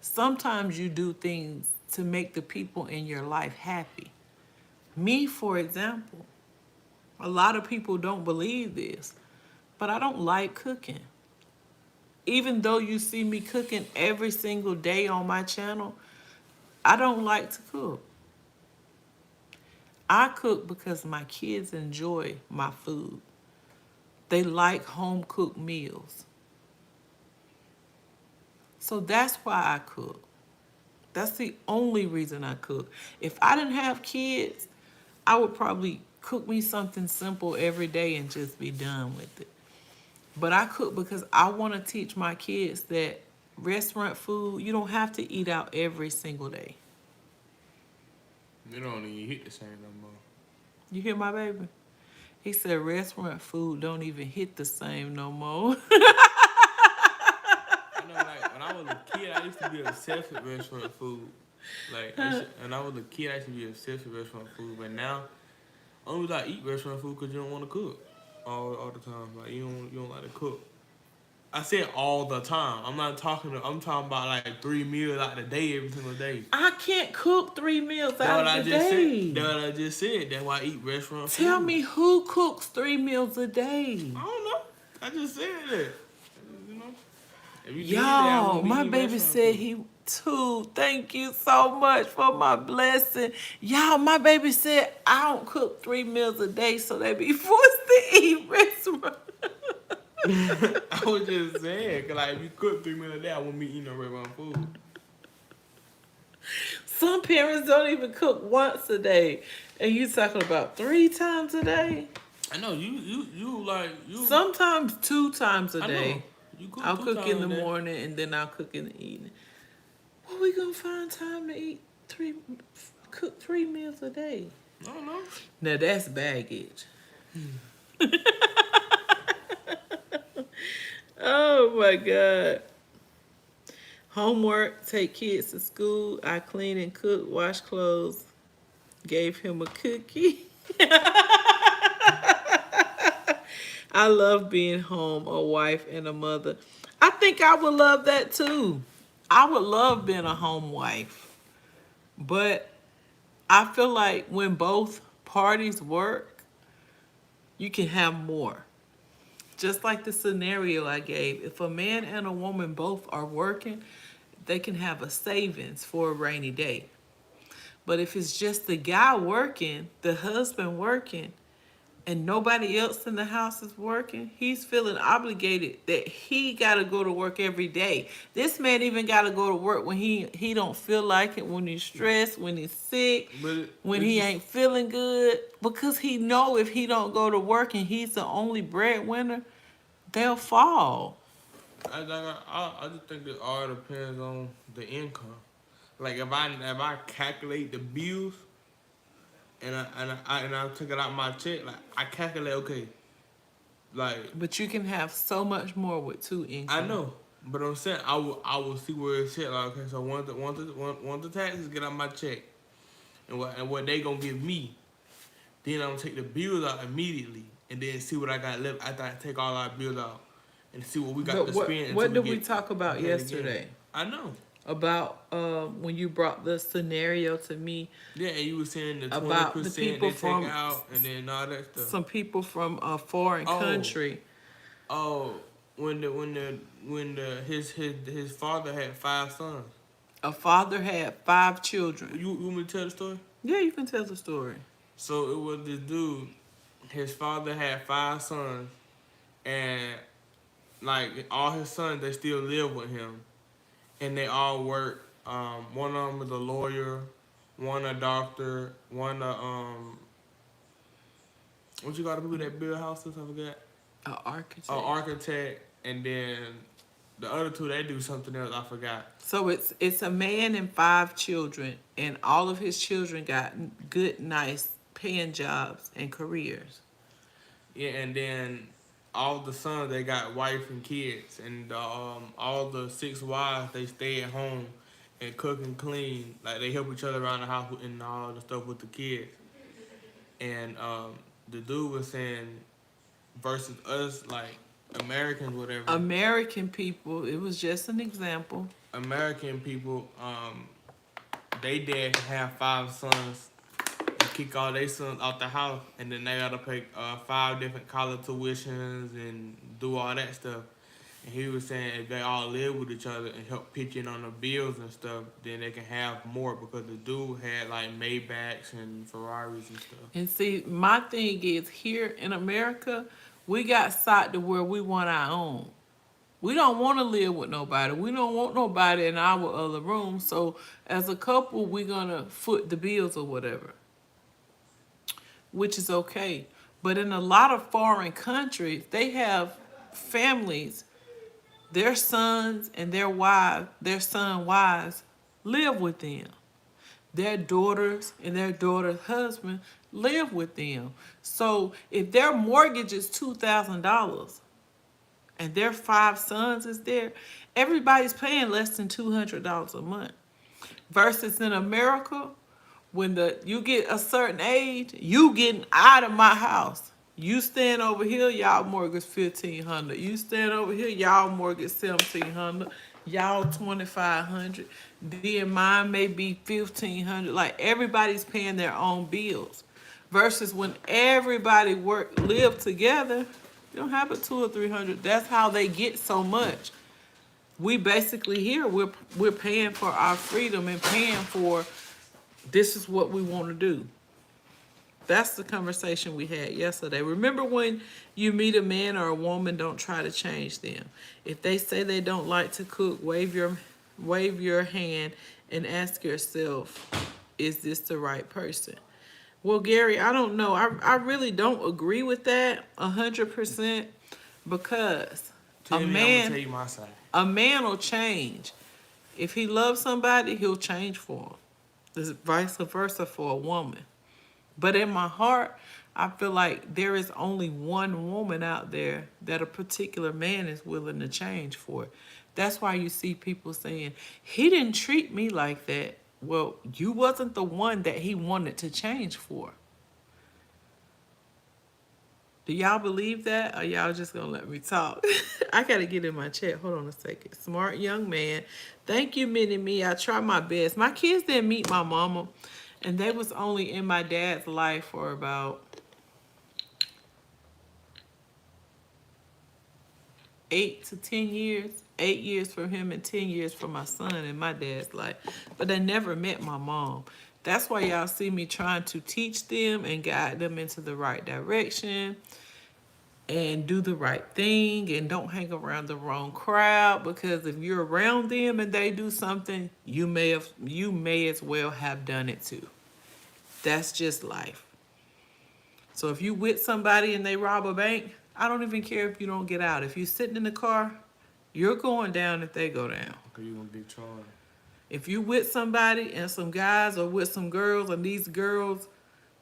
Sometimes you do things to make the people in your life happy. Me, for example, a lot of people don't believe this, but I don't like cooking. Even though you see me cooking every single day on my channel, I don't like to cook. I cook because my kids enjoy my food. They like home cooked meals. So that's why I cook. That's the only reason I cook. If I didn't have kids, I would probably cook me something simple every day and just be done with it. But I cook because I want to teach my kids that restaurant food, you don't have to eat out every single day. They don't even hit the same no more. You hear my baby? He said restaurant food don't even hit the same no more. I know, like when I was a kid, I used to be obsessed with restaurant food. Like, when I was a kid, I used to be obsessed with restaurant food. But now, only I eat restaurant food because you don't want to cook all the time. Like you don't like to cook. I said all the time. I'm not talking. I'm talking about like 3 meals out the day every single day. I can't cook 3 meals That's out what I of the just day. said. That's what I just said. That's why I eat restaurant food. Tell me who cooks 3 meals a day? I don't know. I just said that. You know. If you did that, I Y'all, wouldn't be my eating baby restaurant said food. he too. Thank you so much for my blessing. Y'all, my baby said I don't cook 3 meals a day, so they be forced to eat restaurant. I was just saying, cause like if you cook 3 meals a day, I wouldn't be eating no restaurant food. Some parents don't even cook once a day, and you talking about 3 times a day? I know you like you. Sometimes 2 times a I day. know you cook I'll 2 cook in times the a day. morning and then I'll cook in the evening. Where we gonna find time to eat cook 3 meals a day? I don't know. Now that's baggage. Oh my God. Homework, take kids to school. I clean and cook, wash clothes, gave him a cookie. I love being home, a wife and a mother. I think I would love that too. I would love being a home wife. But I feel like when both parties work, you can have more. Just like the scenario I gave, if a man and a woman both are working, they can have a savings for a rainy day. But if it's just the guy working, the husband working, and nobody else in the house is working, he's feeling obligated that he got to go to work every day. This man even got to go to work when he don't feel like it, when he's stressed, when he's sick, But when it's he just, ain't feeling good, because he know if he don't go to work and he's the only breadwinner, they'll fall. I just think it all depends on the income. Like if I calculate the bills and I took it out my check, like I calculate okay, like But you can have so much more with 2 I income. know, but I'm saying I will see where it's at. Like okay, so once the taxes get out my check and what they gonna give me, then I'm gonna take the bills out immediately and then see what I got left after I take all our bills out and see what we got But to what spend until what we did we get talk about paid again. yesterday? I know. About when you brought the scenario to me Yeah, and you were saying the twenty about the percent people they take from out and then all that stuff. some people from a foreign Oh, country. oh, when his father had 5 sons. A father had 5 children. You want me to tell the story? Yeah, you can tell the story. So it was this dude. His father had 5 sons, and like all his sons, they still live with him, and they all work. One of them is a lawyer, one a doctor, one a what you got to do that build houses? I forgot. An architect. An architect, and then the other two they do something else. I forgot. So it's a man and 5 children, and all of his children got good, nice paying jobs and careers. Yeah, and then all the sons they got wife and kids, and all the 6 wives they stay at home and cook and clean. Like they help each other around the house and all the stuff with the kids. And the dude was saying versus us, like Americans, whatever. American people, it was just an example. American people, they dad can have 5 sons and kick all their sons out the house, and then they gotta pay 5 different college tuitions and do all that stuff. And he was saying if they all live with each other and help pitch in on the bills and stuff, then they can have more because the dude had like Maybachs and Ferraris and stuff. And see, my thing is here in America, we got side to where we want our own. We don't want to live with nobody. We don't want nobody in our other room. So as a couple, we're gonna foot the bills or whatever, which is okay. But in a lot of foreign countries, they have families, their sons and their son wives live with them. Their daughters and their daughter's husband live with them. So if their mortgage is $2,000 and their 5 sons is there, everybody's paying less than $200 a month. Versus in America, when you get a certain age, you getting out of my house. You stand over here, y'all mortgage 1,500. You stand over here, y'all mortgage 1,700. Y'all 2,500. Then mine may be 1,500. Like everybody's paying their own bills. Versus when everybody live together, you don't have a 200 or 300. That's how they get so much. We basically here we're paying for our freedom and paying for this is what we want to do. That's the conversation we had yesterday. Remember when you meet a man or a woman, don't try to change them. If they say they don't like to cook, wave your hand and ask yourself, is this the right person? Well, Gary, I don't know. I really don't agree with that 100% because Tell me, I'm gonna tell you my side. a man will change. If he loves somebody, he'll change for him. It's vice versa for a woman. But in my heart, I feel like there is only one woman out there that a particular man is willing to change for. That's why you see people saying, he didn't treat me like that. Well, you wasn't the one that he wanted to change for. Do y'all believe that? Or y'all just gonna let me talk? I gotta get in my chat. Hold on a second. Smart young man. Thank you, Mini Me. I try my best. My kids didn't meet my mama, and they was only in my dad's life for about 8 to 10 years. 8 years for him and 10 years for my son in my dad's life. But they never met my mom. That's why y'all see me trying to teach them and guide them into the right direction and do the right thing and don't hang around the wrong crowd, because if you're around them and they do something, you may as well have done it too. That's just life. So if you with somebody and they rob a bank, I don't even care if you don't get out. If you're sitting in the car, you're going down if they go down. Okay, you gonna get charged. If you with somebody and some guys or with some girls and these girls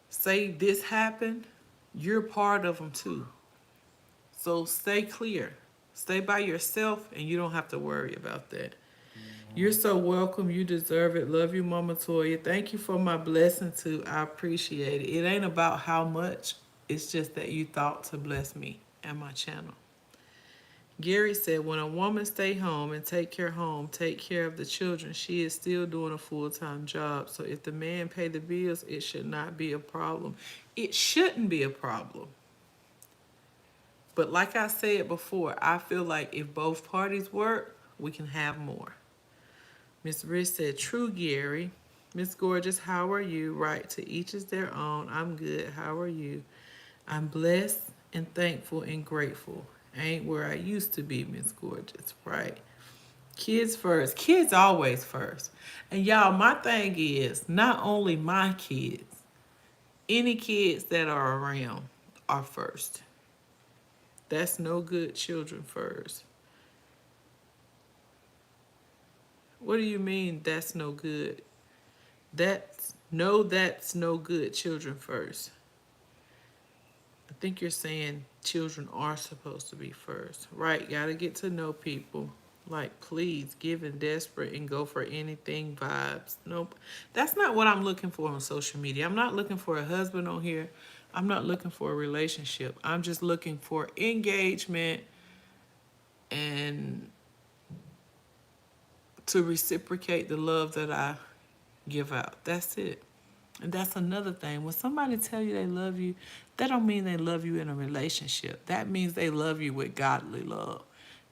say this happened, you're part of them too. So stay clear. Stay by yourself and you don't have to worry about that. You're so welcome. You deserve it. Love you, Mama Toya. Thank you for my blessing too. I appreciate it. It ain't about how much. It's just that you thought to bless me and my channel. Gary said, when a woman stay home and take care of the children, she is still doing a full-time job. So if the man pay the bills, it should not be a problem. It shouldn't be a problem. But like I said before, I feel like if both parties work, we can have more. Miss Rich said, true, Gary. Miss Gorgeous, how are you? Right, to each is their own. I'm good. How are you? I'm blessed and thankful and grateful. Ain't where I used to be, Miss Gorgeous, right? Kids first. Kids always first. And y'all, my thing is, not only my kids, any kids that are around are first. That's no good, children first. What do you mean that's no good? That's no good, children first. I think you're saying children are supposed to be first. Right, gotta get to know people. Like, please, giving desperate and go for anything vibes. Nope. That's not what I'm looking for on social media. I'm not looking for a husband on here. I'm not looking for a relationship. I'm just looking for engagement and to reciprocate the love that I give out. That's it. And that's another thing. When somebody tell you they love you, that don't mean they love you in a relationship. That means they love you with godly love.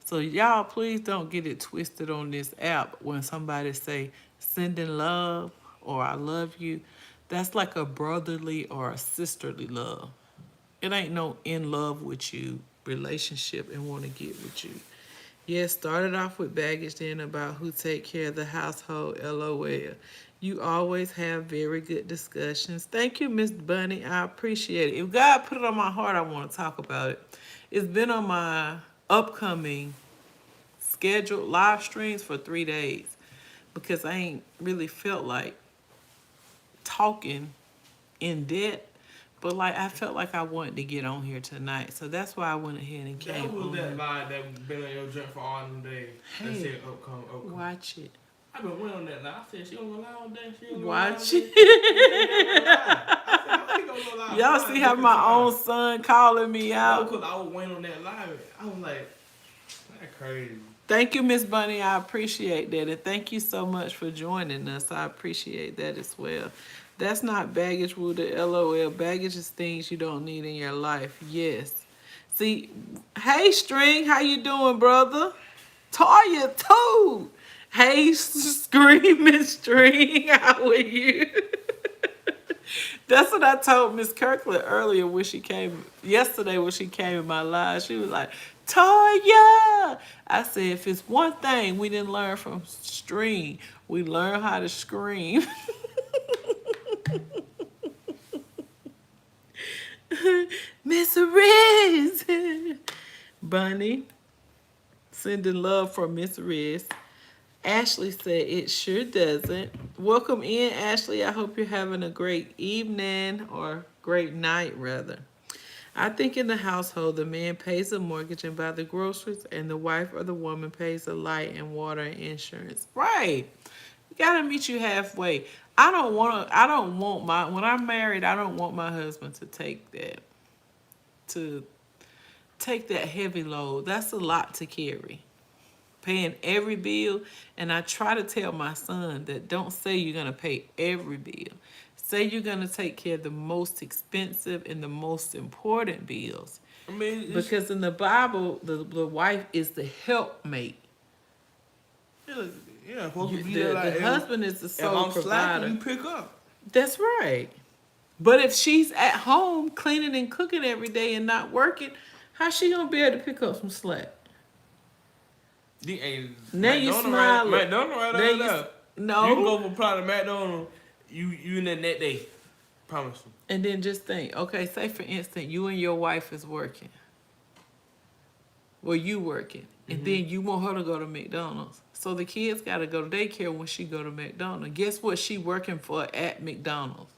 So y'all please don't get it twisted on this app when somebody say sending love or I love you. That's like a brotherly or a sisterly love. It ain't no in love with you relationship and want to get with you. Yes, started off with baggage, then about who take care of the household. LOL. You always have very good discussions. Thank you, Miss Bunny. I appreciate it. If God put it on my heart, I want to talk about it. It's been on my upcoming scheduled live streams for 3 days because I ain't really felt like talking in depth. But like I felt like I wanted to get on here tonight, so that's why I went ahead and came That was on that here. lie that been on your jump for all them days. That Hey, said upcoming. watch it. I been waiting on that lie. I said she gonna lie all day. She gonna lie all Watch day. it. I said how she gonna lie? Y'all see how my own son calling me No, out? because I was waiting on that lie. I was like, that's crazy. Thank you, Miss Bunny. I appreciate that. And thank you so much for joining us. I appreciate that as well. That's not baggage, Woo, the LOL. Baggage is things you don't need in your life. Yes. See, hey, String, how you doing, brother? Toya, too. Hey, Screaming String, how are you? That's what I told Miss Kirkland earlier when she came, yesterday when she came in my live. She was like, Toya! I said, if it's one thing we didn't learn from String, we learned how to scream. Miss Riz! Bunny, sending love for Miss Riz. Ashley said it sure doesn't. Welcome in, Ashley. I hope you're having a great evening or great night, rather. I think in the household, the man pays the mortgage and buy the groceries, and the wife or the woman pays the light and water and insurance. Right. You gotta meet you halfway. I don't want my, when I'm married, I don't want my husband to take that heavy load. That's a lot to carry. Paying every bill, and I try to tell my son that don't say you're gonna pay every bill. Say you're gonna take care of the most expensive and the most important bills. I mean, Because in the Bible, the wife is the helpmate. yeah, supposed You, to be the there like the husband is the if sole I'm provider. slacking, you pick up. That's right. But if she's at home cleaning and cooking every day and not working, how's she gonna be able to pick up some slack? Hey, Now you smiling. McDonald's right Now over you there. no. You can go for a product McDonald's. You in that net day. Promise you. And then just think, okay, say for instance, you and your wife is working. Well, you working. And then you want her to go to McDonald's. So the kids got to go to daycare when she go to McDonald's. Guess what she working for at McDonald's?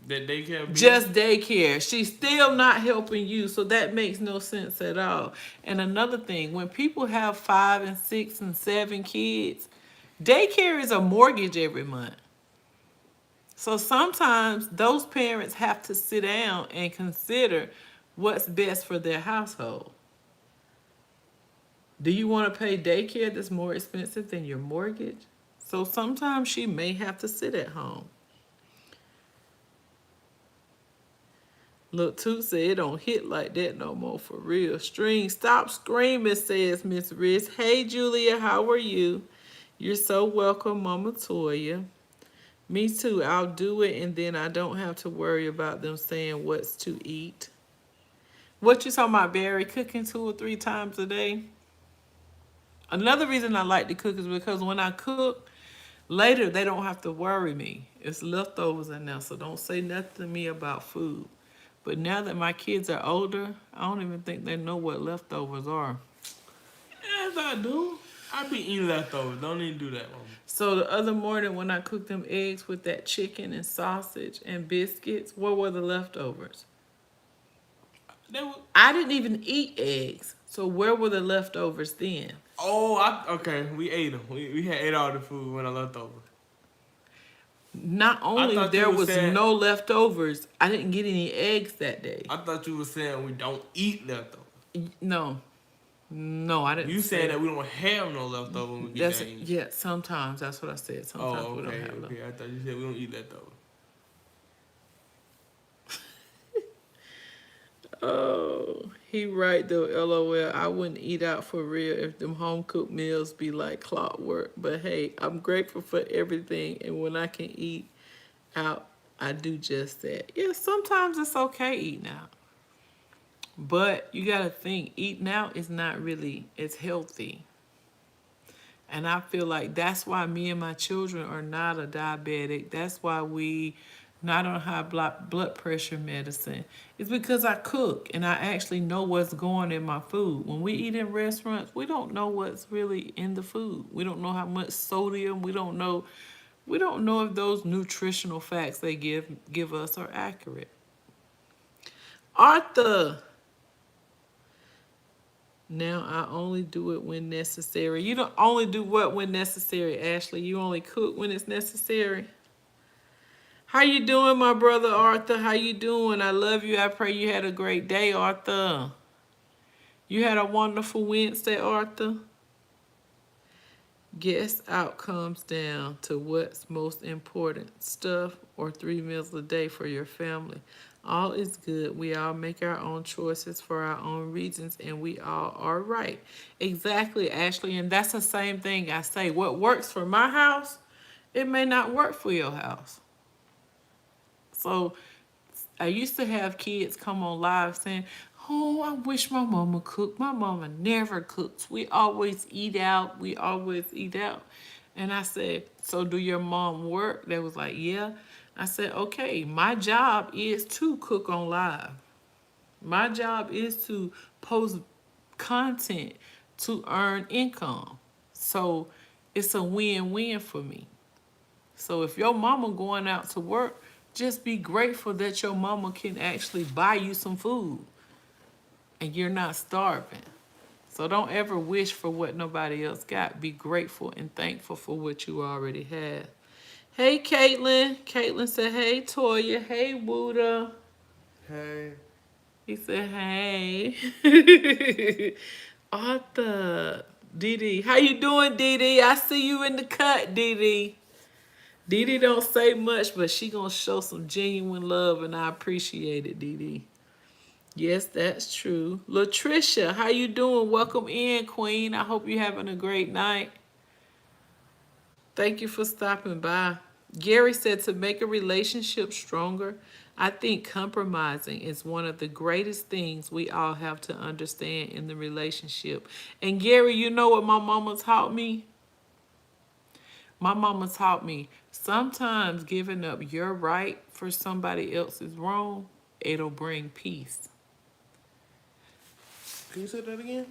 That daycare. Just daycare. She's still not helping you, so that makes no sense at all. And another thing, when people have 5 and 6 and 7 kids, daycare is a mortgage every month. So sometimes those parents have to sit down and consider what's best for their household. Do you want to pay daycare that's more expensive than your mortgage? So sometimes she may have to sit at home. Look, Toot said it don't hit like that no more for real. String, stop screaming, says Miss Riz. Hey, Julia, how are you? You're so welcome, Mama Toya. Me too. I'll do it, and then I don't have to worry about them saying what's to eat. What you talking about, Barry? Cooking 2 or 3 times a day? Another reason I like to cook is because when I cook, later they don't have to worry me. It's leftovers in there, so don't say nothing to me about food. But now that my kids are older, I don't even think they know what leftovers are. Yes, I do. I be eating leftovers. Don't even do that, Mama. So the other morning when I cooked them eggs with that chicken and sausage and biscuits, what were the leftovers? I didn't even eat eggs. So where were the leftovers then? Oh, okay. We ate them. We had ate all the food when I left over. Not I only thought you there were was saying. no leftovers, I didn't get any eggs that day. I thought you were saying we don't eat leftovers. No, no, I didn't You saying say. that we don't have no leftovers when we get That's done eating. yeah. Sometimes that's what I said. Sometimes Oh, we don't okay, have them. okay. I thought you said we don't eat leftovers. Oh, he right though. LOL. I wouldn't eat out for real if them home cooked meals be like clockwork. But hey, I'm grateful for everything, and when I can eat out, I do just that. Yeah, sometimes it's okay eating out. But you gotta think, eating out is not really as healthy. And I feel like that's why me and my children are not a diabetic. That's why we not on high blood pressure medicine. It's because I cook and I actually know what's going in my food. When we eat in restaurants, we don't know what's really in the food. We don't know how much sodium. We don't know if those nutritional facts they give us are accurate. Arthur, now I only do it when necessary. You don't only do what when necessary, Ashley. You only cook when it's necessary. How you doing, my brother Arthur? How you doing? I love you. I pray you had a great day, Arthur. You had a wonderful Wednesday, Arthur. Guess out comes down to what's most important, stuff or 3 meals a day for your family. All is good. We all make our own choices for our own reasons, and we all are right. Exactly, Ashley. And that's the same thing I say. What works for my house, it may not work for your house. So I used to have kids come on live saying, "Oh, I wish my mama cooked. My mama never cooks. We always eat out. We always eat out." And I said, "So do your mom work?" They was like, "Yeah." I said, "Okay, my job is to cook on live. My job is to post content to earn income. So it's a win-win for me. So if your mama going out to work, just be grateful that your mama can actually buy you some food and you're not starving. So don't ever wish for what nobody else got. Be grateful and thankful for what you already have." Hey, Caitlin. Caitlin said, "Hey, Toya. Hey, Wuda." Hey. He said, "Hey." Arthur. Dee. How you doing, Dee? I see you in the cut, Dee. Dee don't say much, but she gonna show some genuine love, and I appreciate it, Dee. Yes, that's true. Latricia, how you doing? Welcome in, Queen. I hope you're having a great night. Thank you for stopping by. Gary said to make a relationship stronger, I think compromising is one of the greatest things we all have to understand in the relationship. And Gary, you know what my mama taught me? My mama taught me sometimes giving up your right for somebody else's wrong, it'll bring peace. Can you say that again?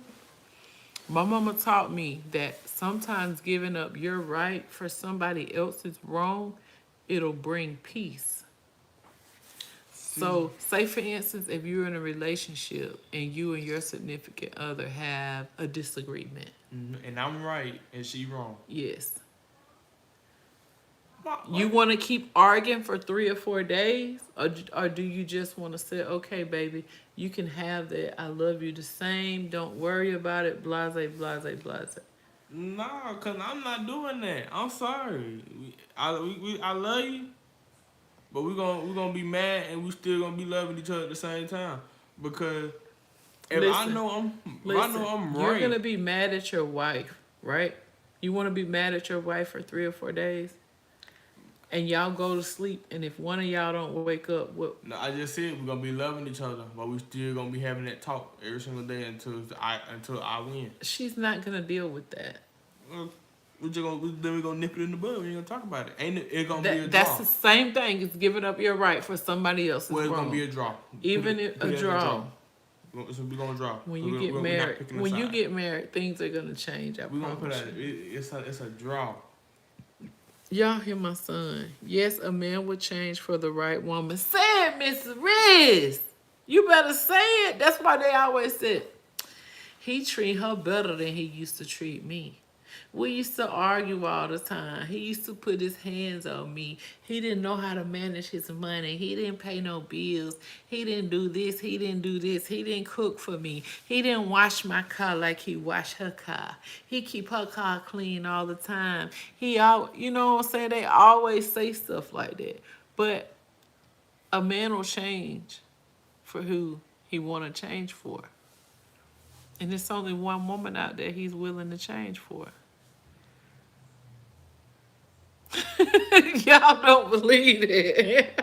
My mama taught me that sometimes giving up your right for somebody else's wrong, it'll bring peace. So, say for instance, if you're in a relationship and you and your significant other have a disagreement. And I'm right and she wrong. Yes. What? You want to keep arguing for 3 or 4 days? Or do you just want to say, "Okay, baby, you can have that. I love you the same. Don't worry about it. Blase, blase, blase." Nah, cause I'm not doing that. I'm sorry. I love you, but we're gonna be mad and we still gonna be loving each other at the same time. Because if I Listen, know I'm you're going right, to be mad at your wife, right? You want to be mad at your wife for 3 or 4 days? And y'all go to sleep, and if one of y'all don't wake up, what? no, I just said we're gonna be loving each other, but we still gonna be having that talk every single day until I win. She's not going to deal with that. Then we gonna nip it in the bud. We ain't gonna talk about it. Ain't it gonna be a That's draw? the same thing as giving up your right for somebody else's Well, it's wrong. gonna be a draw. Even a draw. So we gonna draw. When you get married, things are gonna change. I we gonna put promise out. you. It's a draw. Y'all hear my son? Yes, a man would change for the right woman. Say it, Mrs. Riz. You better say it. That's why they always said He treat her better than he used to treat me. We used to argue all the time. He used to put his hands on me. He didn't know how to manage his money. He didn't pay no bills. He didn't do this. He didn't do this. He didn't cook for me. He didn't wash my car like he washed her car. He keep her car clean all the time. He all, you know what I'm saying? They always say stuff like that. But a man will change for who he want to change for. And there's only one woman out there he's willing to change for. Y'all don't believe it.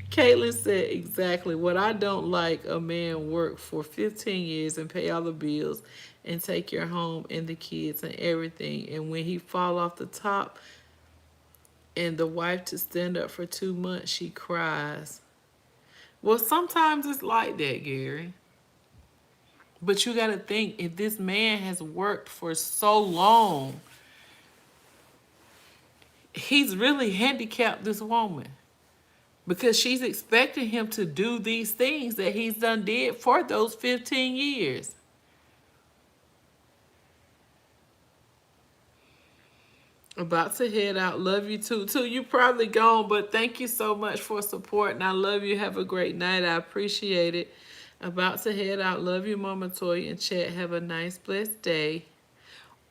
Caitlin said exactly what I don't like: a man work for 15 years and pay all the bills and take your home and the kids and everything. And when he fall off the top and the wife to stand up for 2 months, she cries. Well, sometimes it's like that, Gary. But you got to think, if this man has worked for so long, he's really handicapped this woman, because she's expecting him to do these things that he's done did for those 15 years. About to head out. Love you too. You probably gone, but thank you so much for support, and I love you. Have a great night. I appreciate it. About to head out. Love you, Mama Toya and Chat. Have a nice, blessed day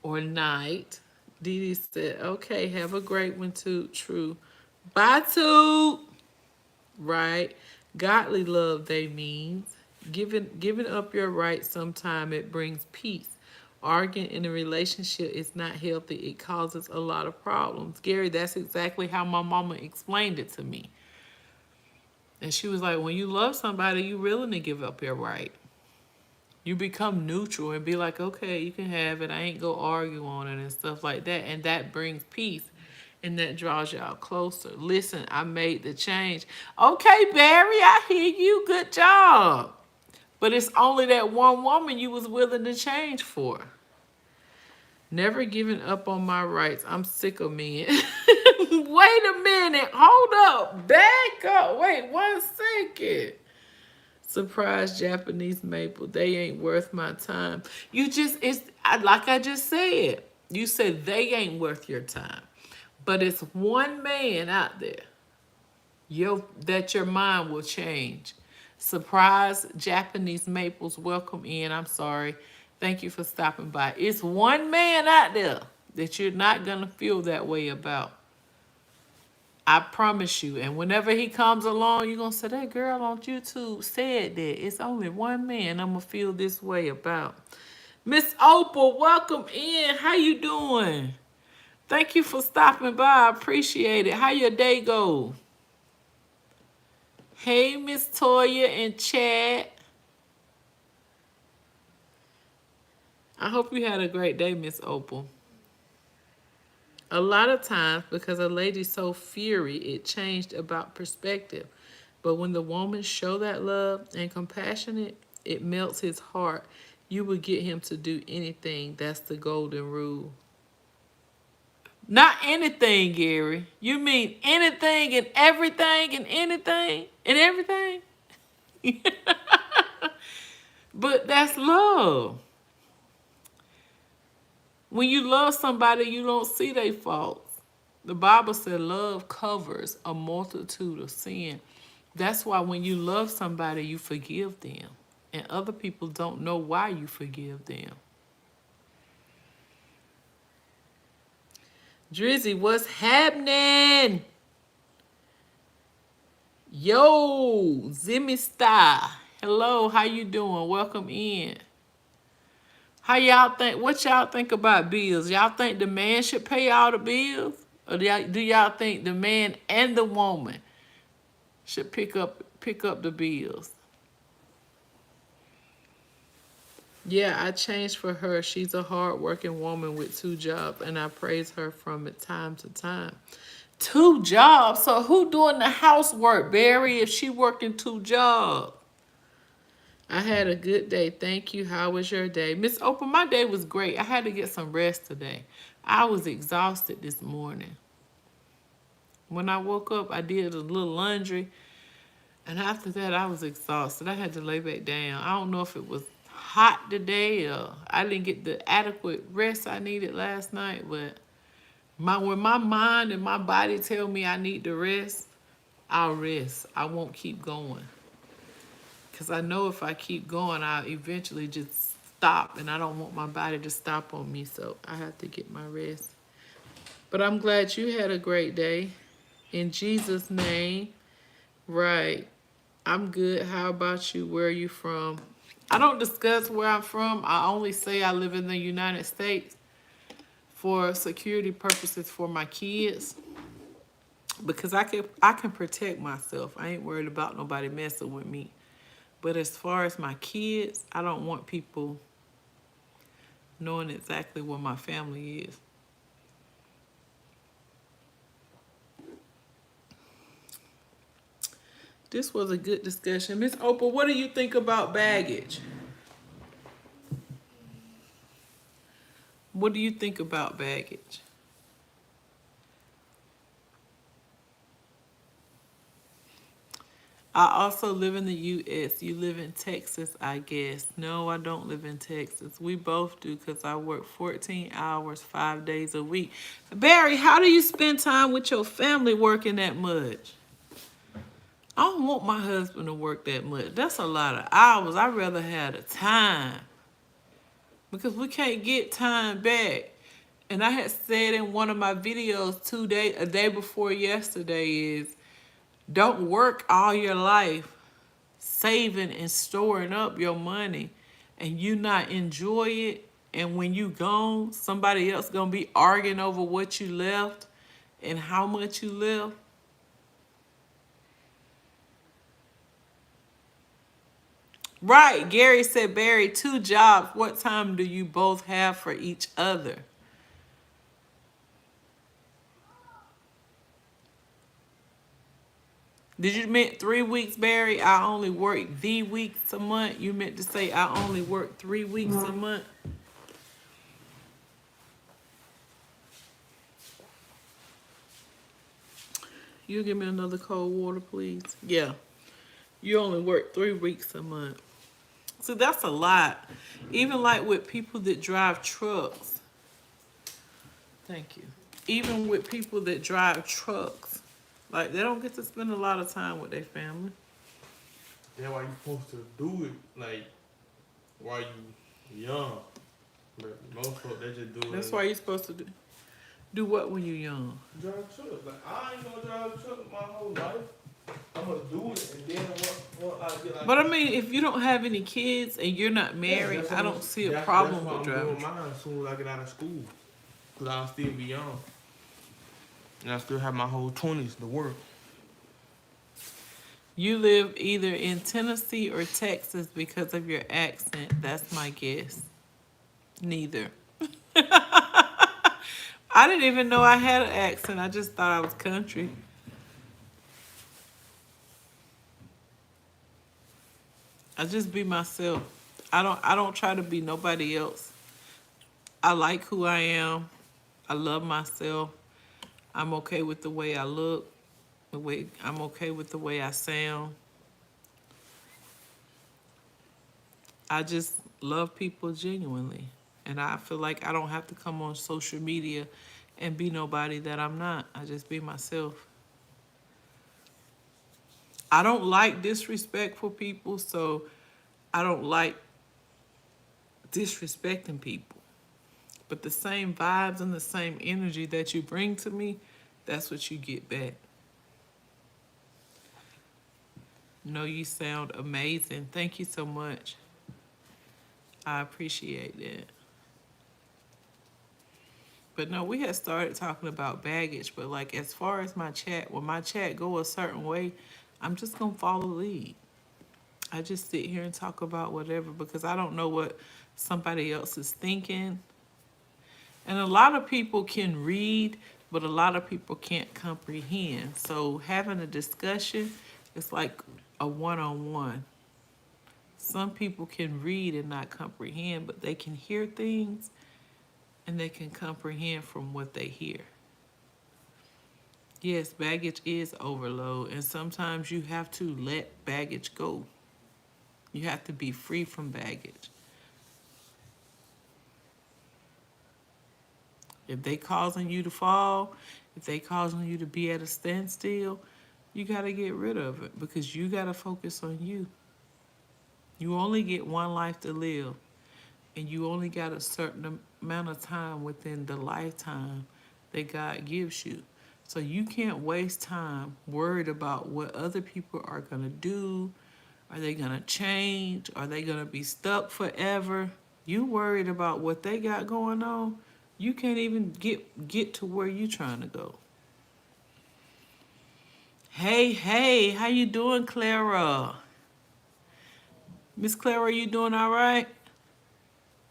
or night. Dee Dee said, okay, have a great one too. True. Bye, too. Right. Godly love, they means. Giving up your rights sometime it brings peace. Arguing in a relationship is not healthy. It causes a lot of problems. Gary, that's exactly how my mama explained it to me. And she was like, when you love somebody, you willing to give up your right. You become neutral and be like, okay, you can have it. I ain't go argue on it and stuff like that. And that brings peace. And that draws y'all closer. Listen, I made the change. Okay, Barry, I hear you. Good job. But it's only that one woman you was willing to change for. Never giving up on my rights. I'm sick of men. Wait a minute. Hold up. Back up. Wait 1 second. Surprise Japanese maple. They ain't worth my time. Like I just said. You said they ain't worth your time. But it's one man out there that your mind will change. Surprise Japanese maples, welcome in. I'm sorry. Thank you for stopping by. It's one man out there that you're not going to feel that way about. I promise you. And whenever he comes along, you're going to say, that girl on YouTube said that. It's only one man I'm going to feel this way about. Miss Opal, welcome in. How you doing? Thank you for stopping by. I appreciate it. How your day go? Hey, Miss Toya and Chad. I hope you had a great day, Miss Opal. A lot of times, because a lady's so fiery, it changed about perspective. But when the woman show that love and compassionate, it melts his heart. You will get him to do anything. That's the golden rule. Not anything, Gary. You mean anything and everything and anything and everything? But that's love. When you love somebody, you don't see their faults. The Bible said love covers a multitude of sin. That's why when you love somebody, you forgive them. And other people don't know why you forgive them. Drizzy, what's happening? Yo, Zimmy Star. Hello, how you doing? Welcome in. How y'all think? What y'all think about bills? Y'all think the man should pay all the bills? Or do y'all think the man and the woman should pick up the bills? Yeah, I changed for her. She's a hard-working woman with 2 jobs, and I praise her from time to time. 2 jobs? So who doing the housework, Barry, if she working 2 jobs? I had a good day. Thank you. How was your day? Miss Oprah, my day was great. I had to get some rest today. I was exhausted this morning. When I woke up, I did a little laundry. And after that, I was exhausted. I had to lay back down. I don't know if it was hot today, or I didn't get the adequate rest I needed last night. But when my mind and my body tell me I need to rest, I'll rest. I won't keep going. Because I know if I keep going, I'll eventually just stop. And I don't want my body to stop on me. So I have to get my rest. But I'm glad you had a great day. In Jesus' name. Right. I'm good. How about you? Where are you from? I don't discuss where I'm from. I only say I live in the United States for security purposes for my kids. Because I can protect myself. I ain't worried about nobody messing with me. But as far as my kids, I don't want people knowing exactly where my family is. This was a good discussion. Miss Opal, what do you think about baggage? What do you think about baggage? I also live in the U.S. You live in Texas, I guess. No, I don't live in Texas. We both do because I work 14 hours, 5 days a week. Barry, how do you spend time with your family working that much? I don't want my husband to work that much. That's a lot of hours. I'd rather have the time because we can't get time back. And I had said in one of my videos a day before yesterday is, don't work all your life saving and storing up your money and you not enjoy it. And when you gone, somebody else gonna be arguing over what you left and how much you left. Right, Gary said, Barry, 2 jobs. What time do you both have for each other? Did you meant 3 weeks, Barry? I only work the weeks a month. You meant to say I only work 3 weeks a month? You give me another cold water, please? Yeah. You only work 3 weeks a month. So that's a lot. Even like with people that drive trucks. Thank you. Even with people that drive trucks, like they don't get to spend a lot of time with their family. That's why you supposed to do it like while you young. But most folks they just do it. That's why you're supposed to do what when you're young? Drive a truck. Like I ain't gonna drive a truck my whole life. I'm gonna do it and then once I get like. But I mean, if you don't have any kids and you're not married, I don't see a problem with driving. That's why I'm doing mine as soon as I get out of school. Cause I'll still be young. And I still have my whole 20s to work. You live either in Tennessee or Texas because of your accent. That's my guess. Neither. I didn't even know I had an accent. I just thought I was country. I just be myself. I don't try to be nobody else. I like who I am. I love myself. I'm okay with the way I look. I'm okay with the way I sound. I just love people genuinely. And I feel like I don't have to come on social media and be nobody that I'm not. I just be myself. I don't like disrespectful people, so I don't like disrespecting people. But the same vibes and the same energy that you bring to me, that's what you get back. No, you sound amazing. Thank you so much. I appreciate that. But no, we had started talking about baggage, but like as far as my chat, when my chat go a certain way, I'm just gonna follow lead. I just sit here and talk about whatever because I don't know what somebody else is thinking. And a lot of people can read, but a lot of people can't comprehend. So having a discussion is like a one-on-one. Some people can read and not comprehend, but they can hear things and they can comprehend from what they hear. Yes, baggage is overload, and sometimes you have to let baggage go. You have to be free from baggage. If they causing you to fall, if they causing you to be at a standstill, you got to get rid of it because you got to focus on you. You only get one life to live, and you only got a certain amount of time within the lifetime that God gives you. So you can't waste time worried about what other people are going to do. Are they going to change? Are they going to be stuck forever? You worried about what they got going on. You can't even get to where you trying to go. Hey, hey, how you doing, Clara? Miss Clara, you doing all right?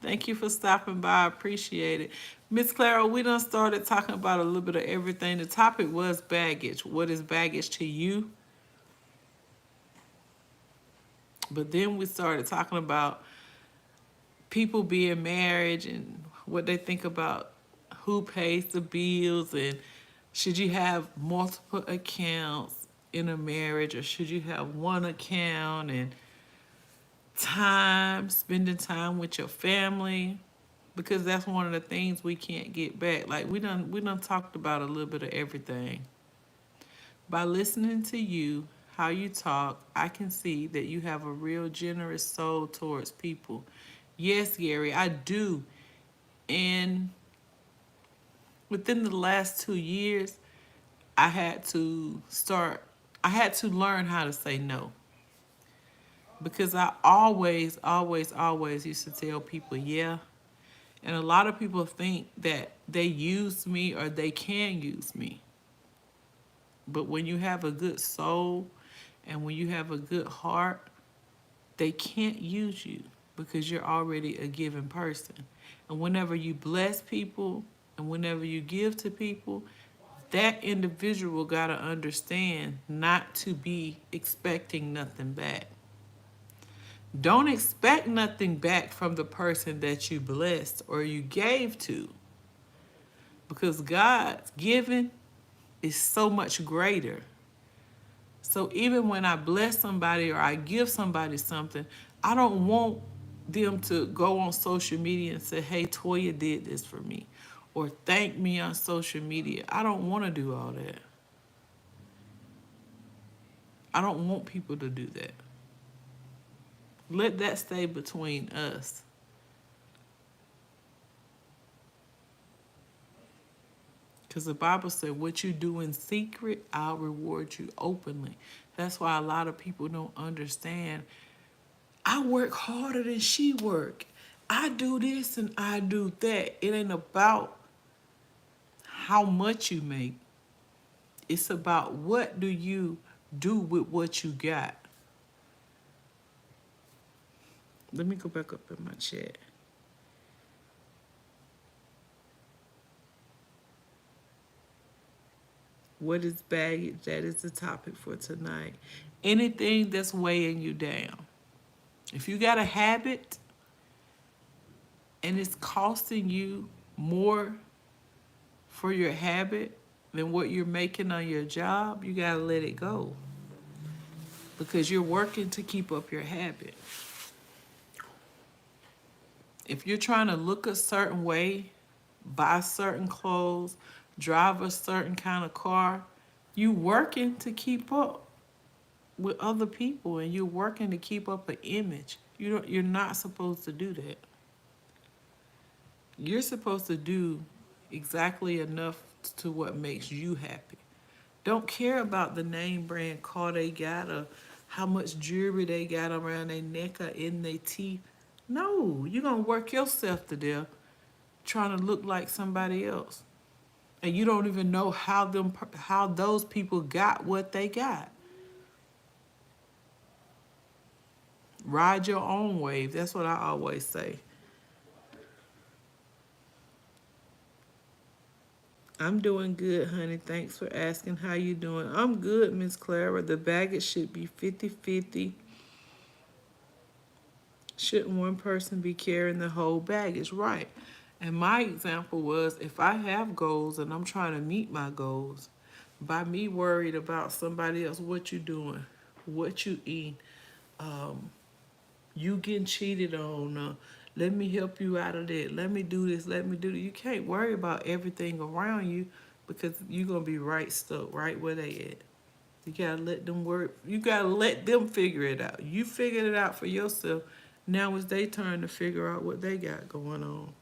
Thank you for stopping by. I appreciate it. Miss Clara, we done started talking about a little bit of everything. The topic was baggage. What is baggage to you? But then we started talking about people being married and what they think about who pays the bills and should you have multiple accounts in a marriage or should you have one account and spending time with your family because that's one of the things we can't get back. Like we done talked about a little bit of everything. By listening to you, how you talk, I can see that you have a real generous soul towards people. Yes, Gary, I do. And within the last 2 years, I had to start, I had to learn how to say no. Because I always, always, always used to tell people, yeah. And a lot of people think that they use me or they can use me. But when you have a good soul and when you have a good heart, they can't use you because you're already a giving person. And whenever you bless people and whenever you give to people, that individual got to understand not to be expecting nothing back. Don't expect nothing back from the person that you blessed or you gave to because God's giving is so much greater. So even when I bless somebody or I give somebody something, I don't want them to go on social media and say, hey, Toya did this for me, or thank me on social media. I don't want to do all that. I don't want people to do that. Let that stay between us. Because the Bible said, what you do in secret, I'll reward you openly. That's why a lot of people don't understand. I work harder than she work. I do this and I do that. It ain't about how much you make. It's about what do you do with what you got. Let me go back up in my chat. What is baggage? That is the topic for tonight. Anything that's weighing you down. If you got a habit and it's costing you more for your habit than what you're making on your job, you got to let it go because you're working to keep up your habit. If you're trying to look a certain way, buy certain clothes, drive a certain kind of car, you working to keep up with other people and you're working to keep up an image. You're not supposed to do that. You're supposed to do exactly enough to what makes you happy. Don't care about the name brand car they got or how much jewelry they got around their neck or in their teeth. No, you're going to work yourself to death trying to look like somebody else. And you don't even know how those people got what they got. Ride your own wave. That's what I always say. I'm doing good, honey. Thanks for asking. How you doing? I'm good, Miss Clara. The baggage should be 50-50. Shouldn't one person be carrying the whole baggage? Right. And my example was if I have goals and I'm trying to meet my goals, by me worried about somebody else, what you doing, what you eat, you getting cheated on, Let me help you out of that. Let me do this. Let me do that. You can't worry about everything around you because you're going to be right stuck right where they at. You got to let them work. You got to let them figure it out. You figured it out for yourself. Now it's their turn to figure out what they got going on.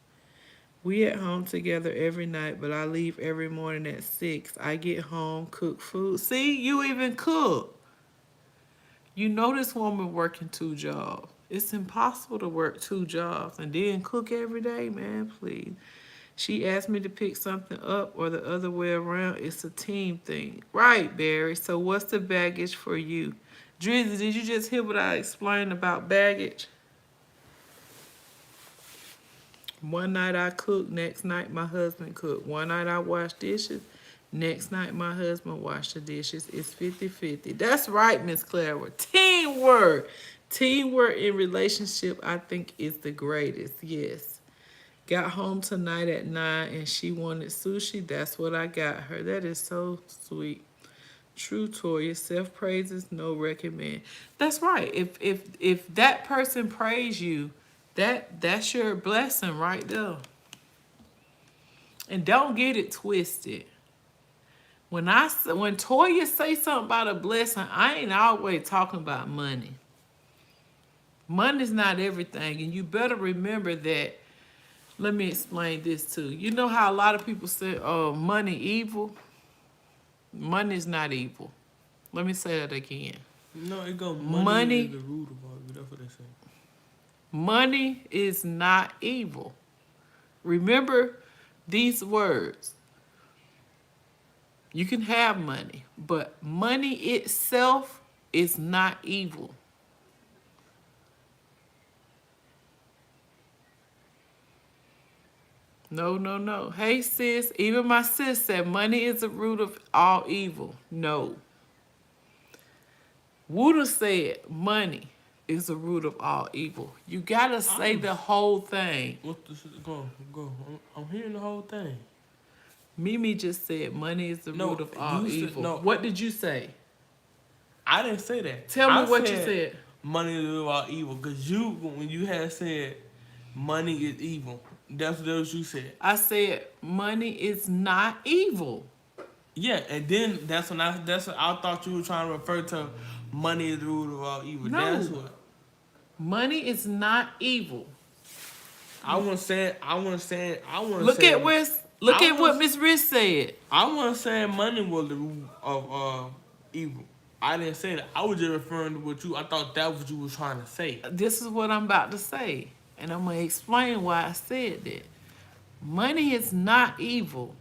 We at home together every night, but I leave every morning at 6. I get home, cook food. See, you even cook. You know this woman working 2 jobs. It's impossible to work 2 jobs and then cook every day, man, please. She asked me to pick something up or the other way around. It's a team thing. Right, Barry. So what's the baggage for you? Drizzy, did you just hear what I explained about baggage? One night I cook, next night my husband cook. One night I wash dishes, next night my husband wash the dishes. It's 50-50. That's right, Miss Clara. Teamwork. Teamwork in relationship, I think, is the greatest. Yes. Got home tonight at 9 and she wanted sushi. That's what I got her. That is so sweet. True, Toya. Self praises, no recommend. That's right. If that person praise you, that's your blessing right there. And don't get it twisted. When Toya say something about a blessing, I ain't always talking about money. Money's not everything, and you better remember that. Let me explain this too. You know how a lot of people say, "Oh, money evil." Money is not evil. Let me say that again. No, it go Money is the root of all evil. That's what they say. Money is not evil. Remember these words. You can have money, but money itself is not evil. No, no, no. Hey, sis, even my sis said money is the root of all evil. No. Wuda said money is the root of all evil. You gotta say the whole thing. What the go? I'm hearing the whole thing. Mimi just said money is the root of all evil. No. What did you say? I didn't say that. Tell me what you said. Money is the root of all evil. Because when you had said money is evil, that's what you said. I said money is not evil. Yeah, and then that's what I thought you were trying to refer to. Money is the root of all evil. No. That's what. Money is not evil. Look at what Miss Rich said. I wasn't saying money was the root of evil. I didn't say that. I was just referring to what I thought that was what you was trying to say. This is what I'm about to say, and I'm gonna explain why I said that. Money is not evil.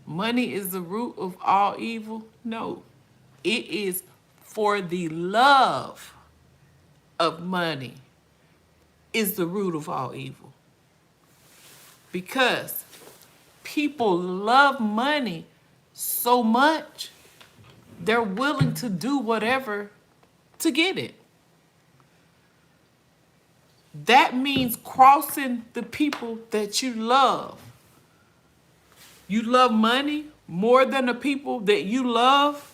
Money is the root of all evil? No. It is for the love of money is the root of all evil. Because people love money so much, they're willing to do whatever to get it. That means crossing the people that you love. You love money more than the people that you love.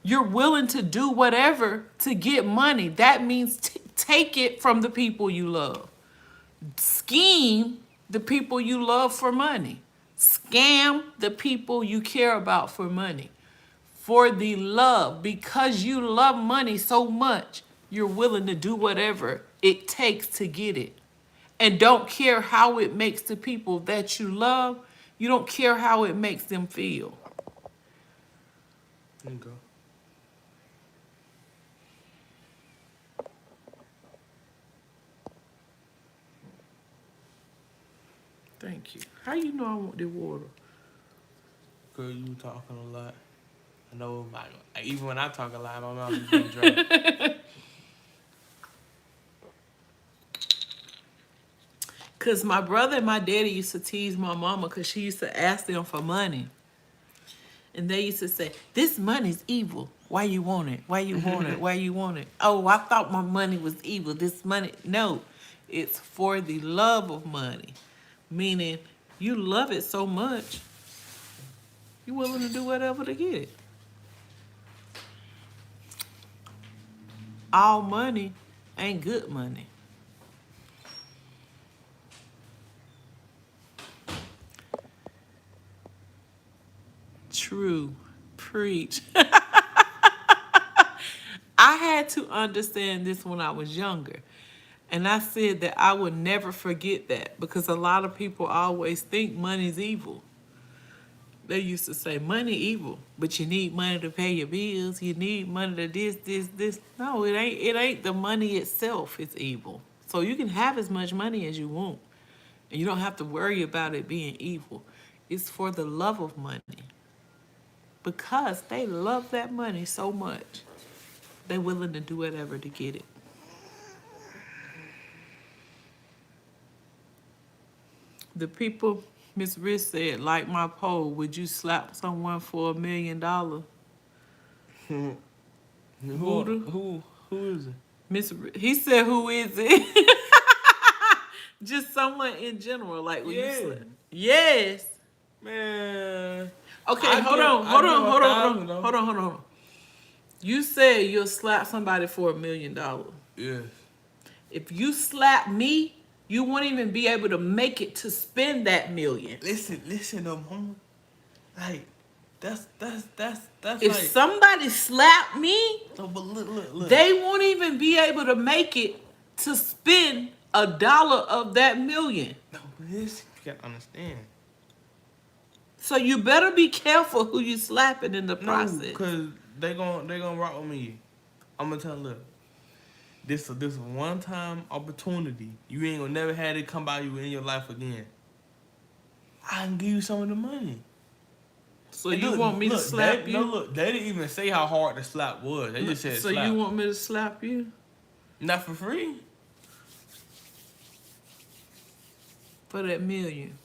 You're willing to do whatever to get money. That means take it from the people you love. Scheme the people you love for money. Scam the people you care about for money. For the love, because you love money so much, you're willing to do whatever it takes to get it. And don't care how it makes the people that you love. You don't care how it makes them feel. There you go. Thank you. How you know I want the water? Girl, you talking a lot. I know, even when I talk a lot, my mouth is getting dry. Because my brother and my daddy used to tease my mama because she used to ask them for money. And they used to say, this money's evil. Why you want it? Why you want it? Why you want it? Oh, I thought my money was evil. This money. No, it's for the love of money. Meaning, you love it so much, you're willing to do whatever to get it. All money ain't good money. True. Preach. I had to understand this when I was younger. And I said that I would never forget that because a lot of people always think money's evil. They used to say money evil, but you need money to pay your bills. You need money to this. No, it ain't. It ain't the money itself. It's evil. So you can have as much money as you want, and you don't have to worry about it being evil. It's for the love of money, because they love that money so much, they're willing to do whatever to get it. The people, Miss Rich said, like my poll, would you slap someone for $1 million? Who is it? He said, who is it? Just someone in general. Like, will you slap? Yes. Man. Okay, hold on. You said you'll slap somebody for $1 million. Yes. If you slap me, you won't even be able to make it to spend that $1 million. Listen, homie. Like, that's If like, somebody slap me, no, but look. they won't even be able to make it to spend $1 of that $1 million. No, but this you gotta understand. So you better be careful who you slapping in the No, process. cause they gonna rock with me. I'm gonna tell them, look, this one time opportunity. You ain't gonna never have it come by you in your life again. I can give you some of the money. So And you look, want me to slap you? No, look, they didn't even say how hard the slap was. They just said so slap. you want me to slap you? Not for free. For that $1 million.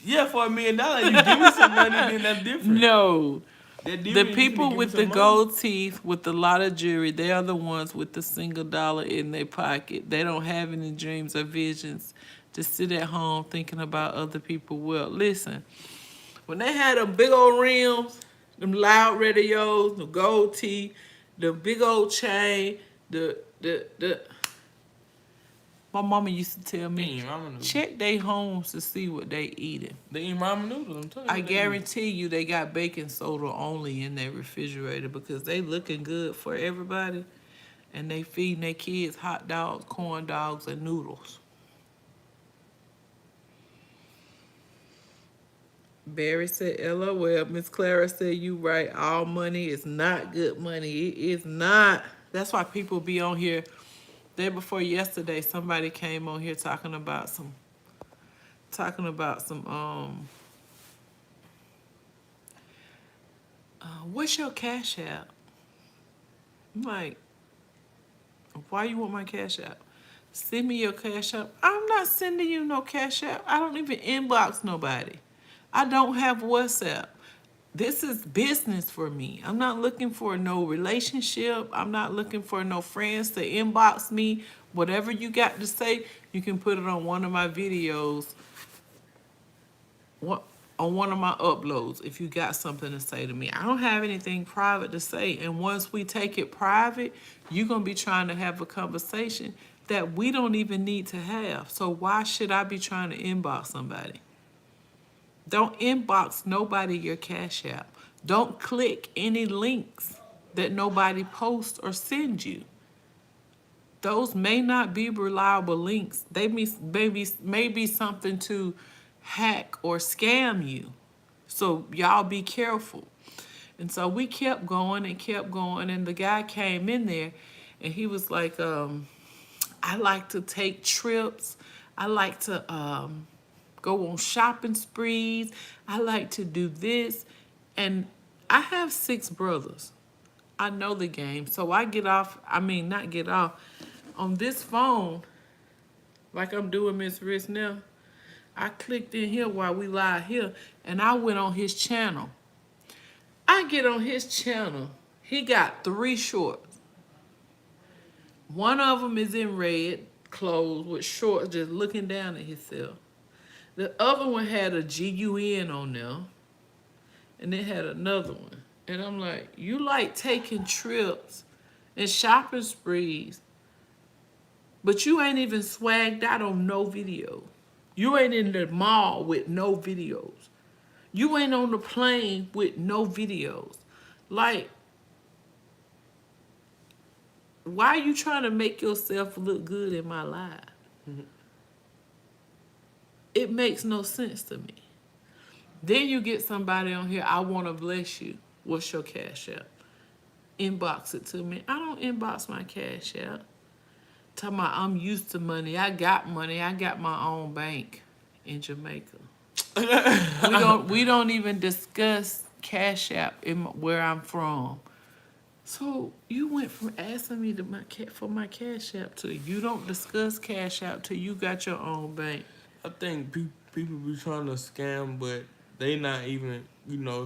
Yeah, for $1 million, you give me some money, then that's different. No. That The different, people give with me the some gold teeth, with a lot of jewelry, they are the ones with the single dollar in their pocket. They don't have any dreams or visions to sit at home thinking about other people. Well, listen, when they had them big old rims, them loud radios, the gold teeth, the big old chain, the my mama used to tell They me, eat ramen noodles. check their homes to see what they eating. They eat ramen noodles. I'm telling you. I guarantee you they got baking soda only in their refrigerator because they looking good for everybody and they feeding their kids hot dogs, corn dogs, and noodles. Barry said, LOL. Miss Clara said, you right. All money is not good money. It is not. That's why people be on here. Day before yesterday, somebody came on here talking about some what's your Cash App? I'm like, why you want my Cash App? Send me your Cash App. I'm not sending you no Cash App. I don't even inbox nobody. I don't have WhatsApp. This is business for me. I'm not looking for no relationship. I'm not looking for no friends to inbox me. Whatever you got to say, you can put it on one of my videos, on one of my uploads if you got something to say to me. I don't have anything private to say. And once we take it private, you're going to be trying to have a conversation that we don't even need to have. So why should I be trying to inbox somebody? Don't inbox nobody your Cash App. Don't click any links that nobody posts or sends you. Those may not be reliable links. They may be something to hack or scam you. So y'all be careful. And so we kept going, and the guy came in there and he was like, I like to take trips. I like to go on shopping sprees. I like to do this. And I have 6 brothers. I know the game. So I not get off. On this phone, like I'm doing Miss Riz now, I clicked in here while we live here, and I went on his channel. I get on his channel. He got 3 shorts. One of them is in red clothes with shorts just looking down at himself. The other one had a GUN on there, and it had another one. And I'm like, you like taking trips and shopping sprees, but you ain't even swagged out on no video. You ain't in the mall with no videos. You ain't on the plane with no videos. Like, why are you trying to make yourself look good in my life? It makes no sense to me. Then you get somebody on here, I want to bless you. What's your cash app? Inbox it to me. I don't inbox my cash app. Talking about I'm used to money. I got money. I got my own bank in Jamaica. We don't even discuss cash app where I'm from. So you went from asking me for my cash app to you don't discuss cash app till you got your own bank. I think people be trying to scam, but they not even,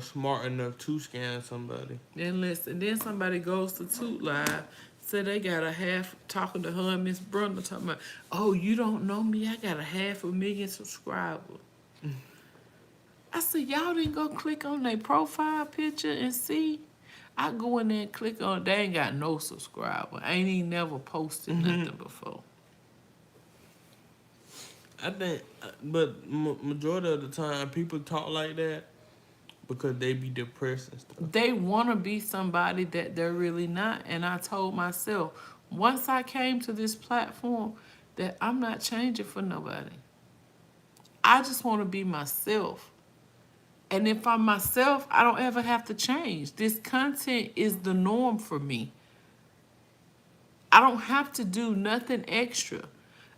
smart enough to scam somebody. Then listen, then somebody goes to Toot Live, say they got a half, talking to her and Miss Brenda, talking about, oh, you don't know me, I got a 500,000 subscribers. I said, y'all didn't go click on their profile picture and see? I go in there and click on, they ain't got no subscriber. I ain't even never posted nothing before. I think, but majority of the time, people talk like that because they be depressed and stuff. They want to be somebody that they're really not. And I told myself, once I came to this platform, that I'm not changing for nobody. I just want to be myself. And if I'm myself, I don't ever have to change. This content is the norm for me. I don't have to do nothing extra.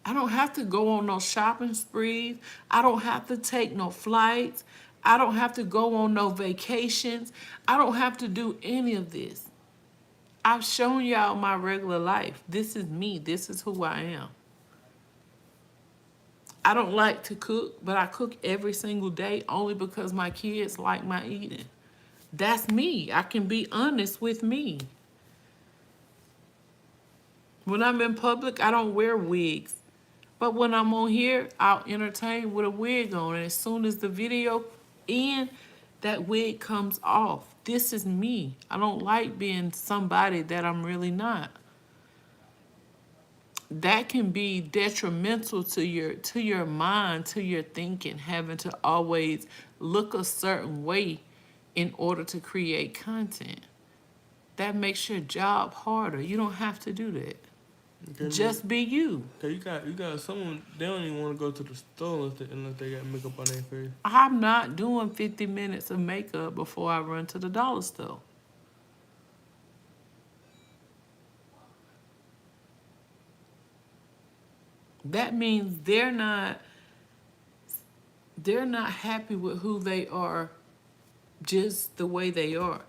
I don't have to go on no shopping sprees. I don't have to take no flights. I don't have to go on no vacations. I don't have to do any of this. I've shown y'all my regular life. This is me. This is who I am. I don't like to cook, but I cook every single day only because my kids like my eating. That's me. I can be honest with me. When I'm in public, I don't wear wigs. But when I'm on here, I'll entertain with a wig on. And as soon as the video ends, that wig comes off. This is me. I don't like being somebody that I'm really not. That can be detrimental to your mind, to your thinking, having to always look a certain way in order to create content. That makes your job harder. You don't have to do that. Just be you. Cause you got someone, they don't even want to go to the store unless they got makeup on their face. I'm not doing 50 minutes of makeup before I run to the dollar store. That means they're not happy with who they are, just the way they are.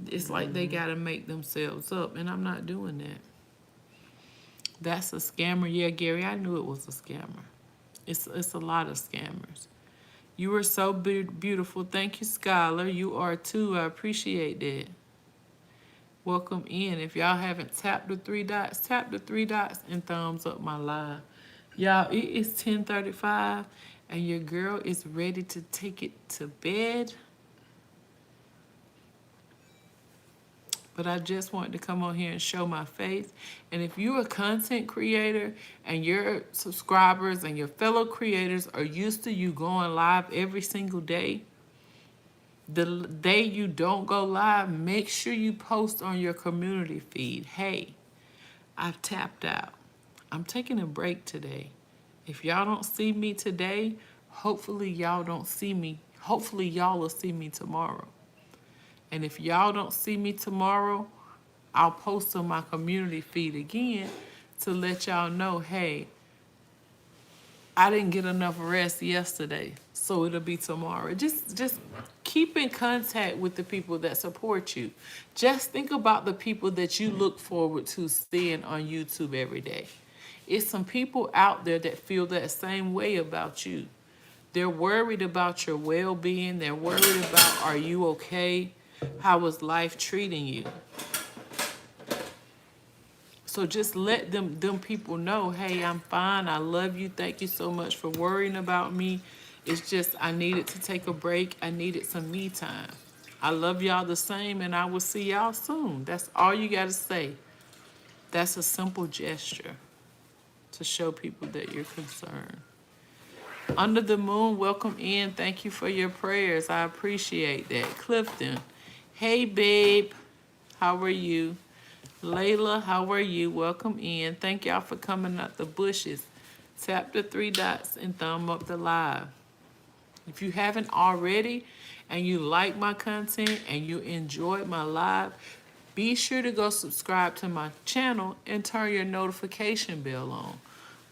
It's like they gotta make themselves up, and I'm not doing that. That's a scammer. Yeah, Gary, I knew it was a scammer. It's a lot of scammers. You are so beautiful. Thank you, Skylar. You are too. I appreciate that. Welcome in. If y'all haven't tapped the 3 dots, tap the 3 dots and thumbs up my live. Y'all, it is 10:35 and your girl is ready to take it to bed. But I just wanted to come on here and show my face. And if you're a content creator and your subscribers and your fellow creators are used to you going live every single day, the day you don't go live, make sure you post on your community feed, hey, I've tapped out. I'm taking a break today. If y'all don't see me today, hopefully y'all don't see me. Hopefully y'all will see me tomorrow. And if y'all don't see me tomorrow, I'll post on my community feed again to let y'all know, hey, I didn't get enough rest yesterday, so it'll be tomorrow. Just keep in contact with the people that support you. Just think about the people that you look forward to seeing on YouTube every day. It's some people out there that feel that same way about you. They're worried about your well-being. They're worried about, are you okay? How is life treating you? So just let them people know, hey, I'm fine. I love you. Thank you so much for worrying about me. It's just I needed to take a break. I needed some me time. I love y'all the same, and I will see y'all soon. That's all you got to say. That's a simple gesture to show people that you're concerned. Under the Moon, welcome in. Thank you for your prayers. I appreciate that. Clifton, hey babe, how are you? Layla, how are you? Welcome in. Thank y'all for coming out the bushes. Tap the three dots and thumb up the live. If you haven't already and you like my content and you enjoyed my live, be sure to go subscribe to my channel and turn your notification bell on.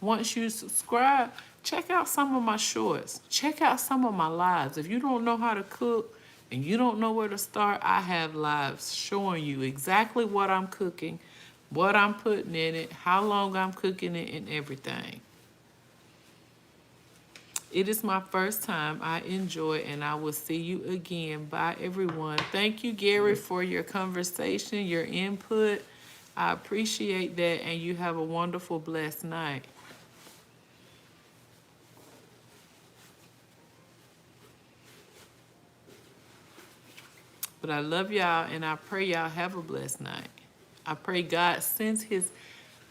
Once you subscribe, check out some of my shorts. Check out some of my lives. If you don't know how to cook and you don't know where to start, I have lives showing you exactly what I'm cooking, what I'm putting in it, how long I'm cooking it, and everything. It is my first time. I enjoy, and I will see you again. Bye, everyone. Thank you, Gary, for your conversation, your input. I appreciate that, and you have a wonderful, blessed night. But I love y'all, and I pray y'all have a blessed night. I pray God sends his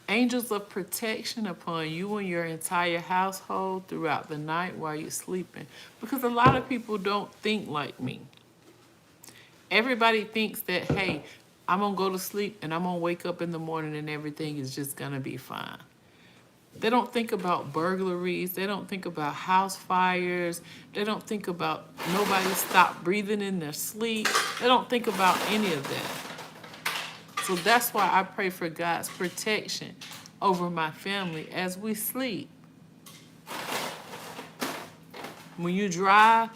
angels of protection upon you and your entire household throughout the night while you're sleeping. Because a lot of people don't think like me. Everybody thinks that, hey, I'm going to go to sleep and I'm going to wake up in the morning and everything is just going to be fine. They don't think about burglaries. They don't think about house fires. They don't think about nobody stop breathing in their sleep. They don't think about any of that. So that's why I pray for God's protection over my family as we sleep. When you drive,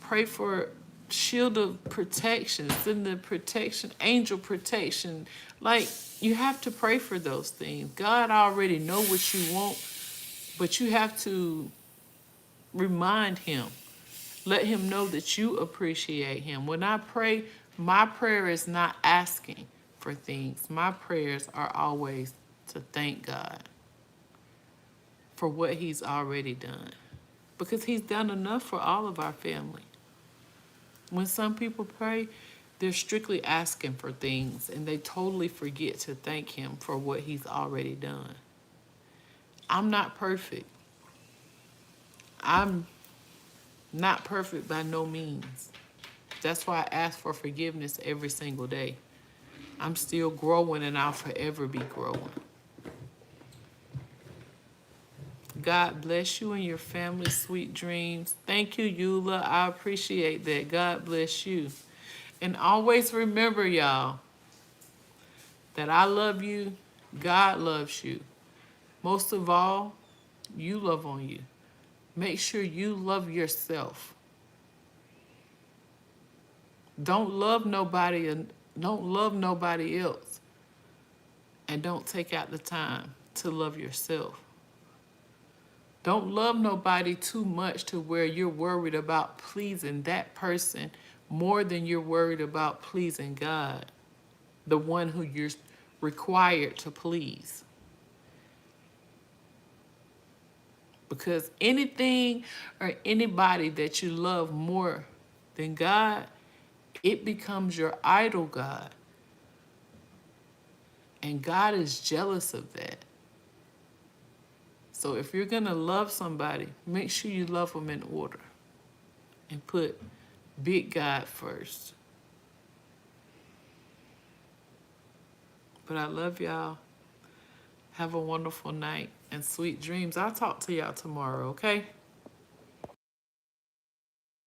pray for shield of protection, send the protection, angel protection. Like, you have to pray for those things. God already know what you want, but you have to remind him. Let him know that you appreciate him. When I pray, my prayer is not asking for things. My prayers are always to thank God for what he's already done. Because he's done enough for all of our family. When some people pray, they're strictly asking for things and they totally forget to thank him for what he's already done. I'm not perfect. I'm not perfect by no means. That's why I ask for forgiveness every single day. I'm still growing and I'll forever be growing. God bless you and your family, sweet dreams. Thank you, Eula. I appreciate that. God bless you. And always remember, y'all, that I love you. God loves you. Most of all, you love on you. Make sure you love yourself. Don't love nobody and don't love nobody else. And don't take out the time to love yourself. Don't love nobody too much to where you're worried about pleasing that person more than you're worried about pleasing God, the one who you're required to please. Because anything or anybody that you love more than God, it becomes your idol God. And God is jealous of that. So if you're going to love somebody, make sure you love them in order. And put big God first. But I love y'all. Have a wonderful night and sweet dreams. I'll talk to y'all tomorrow, okay?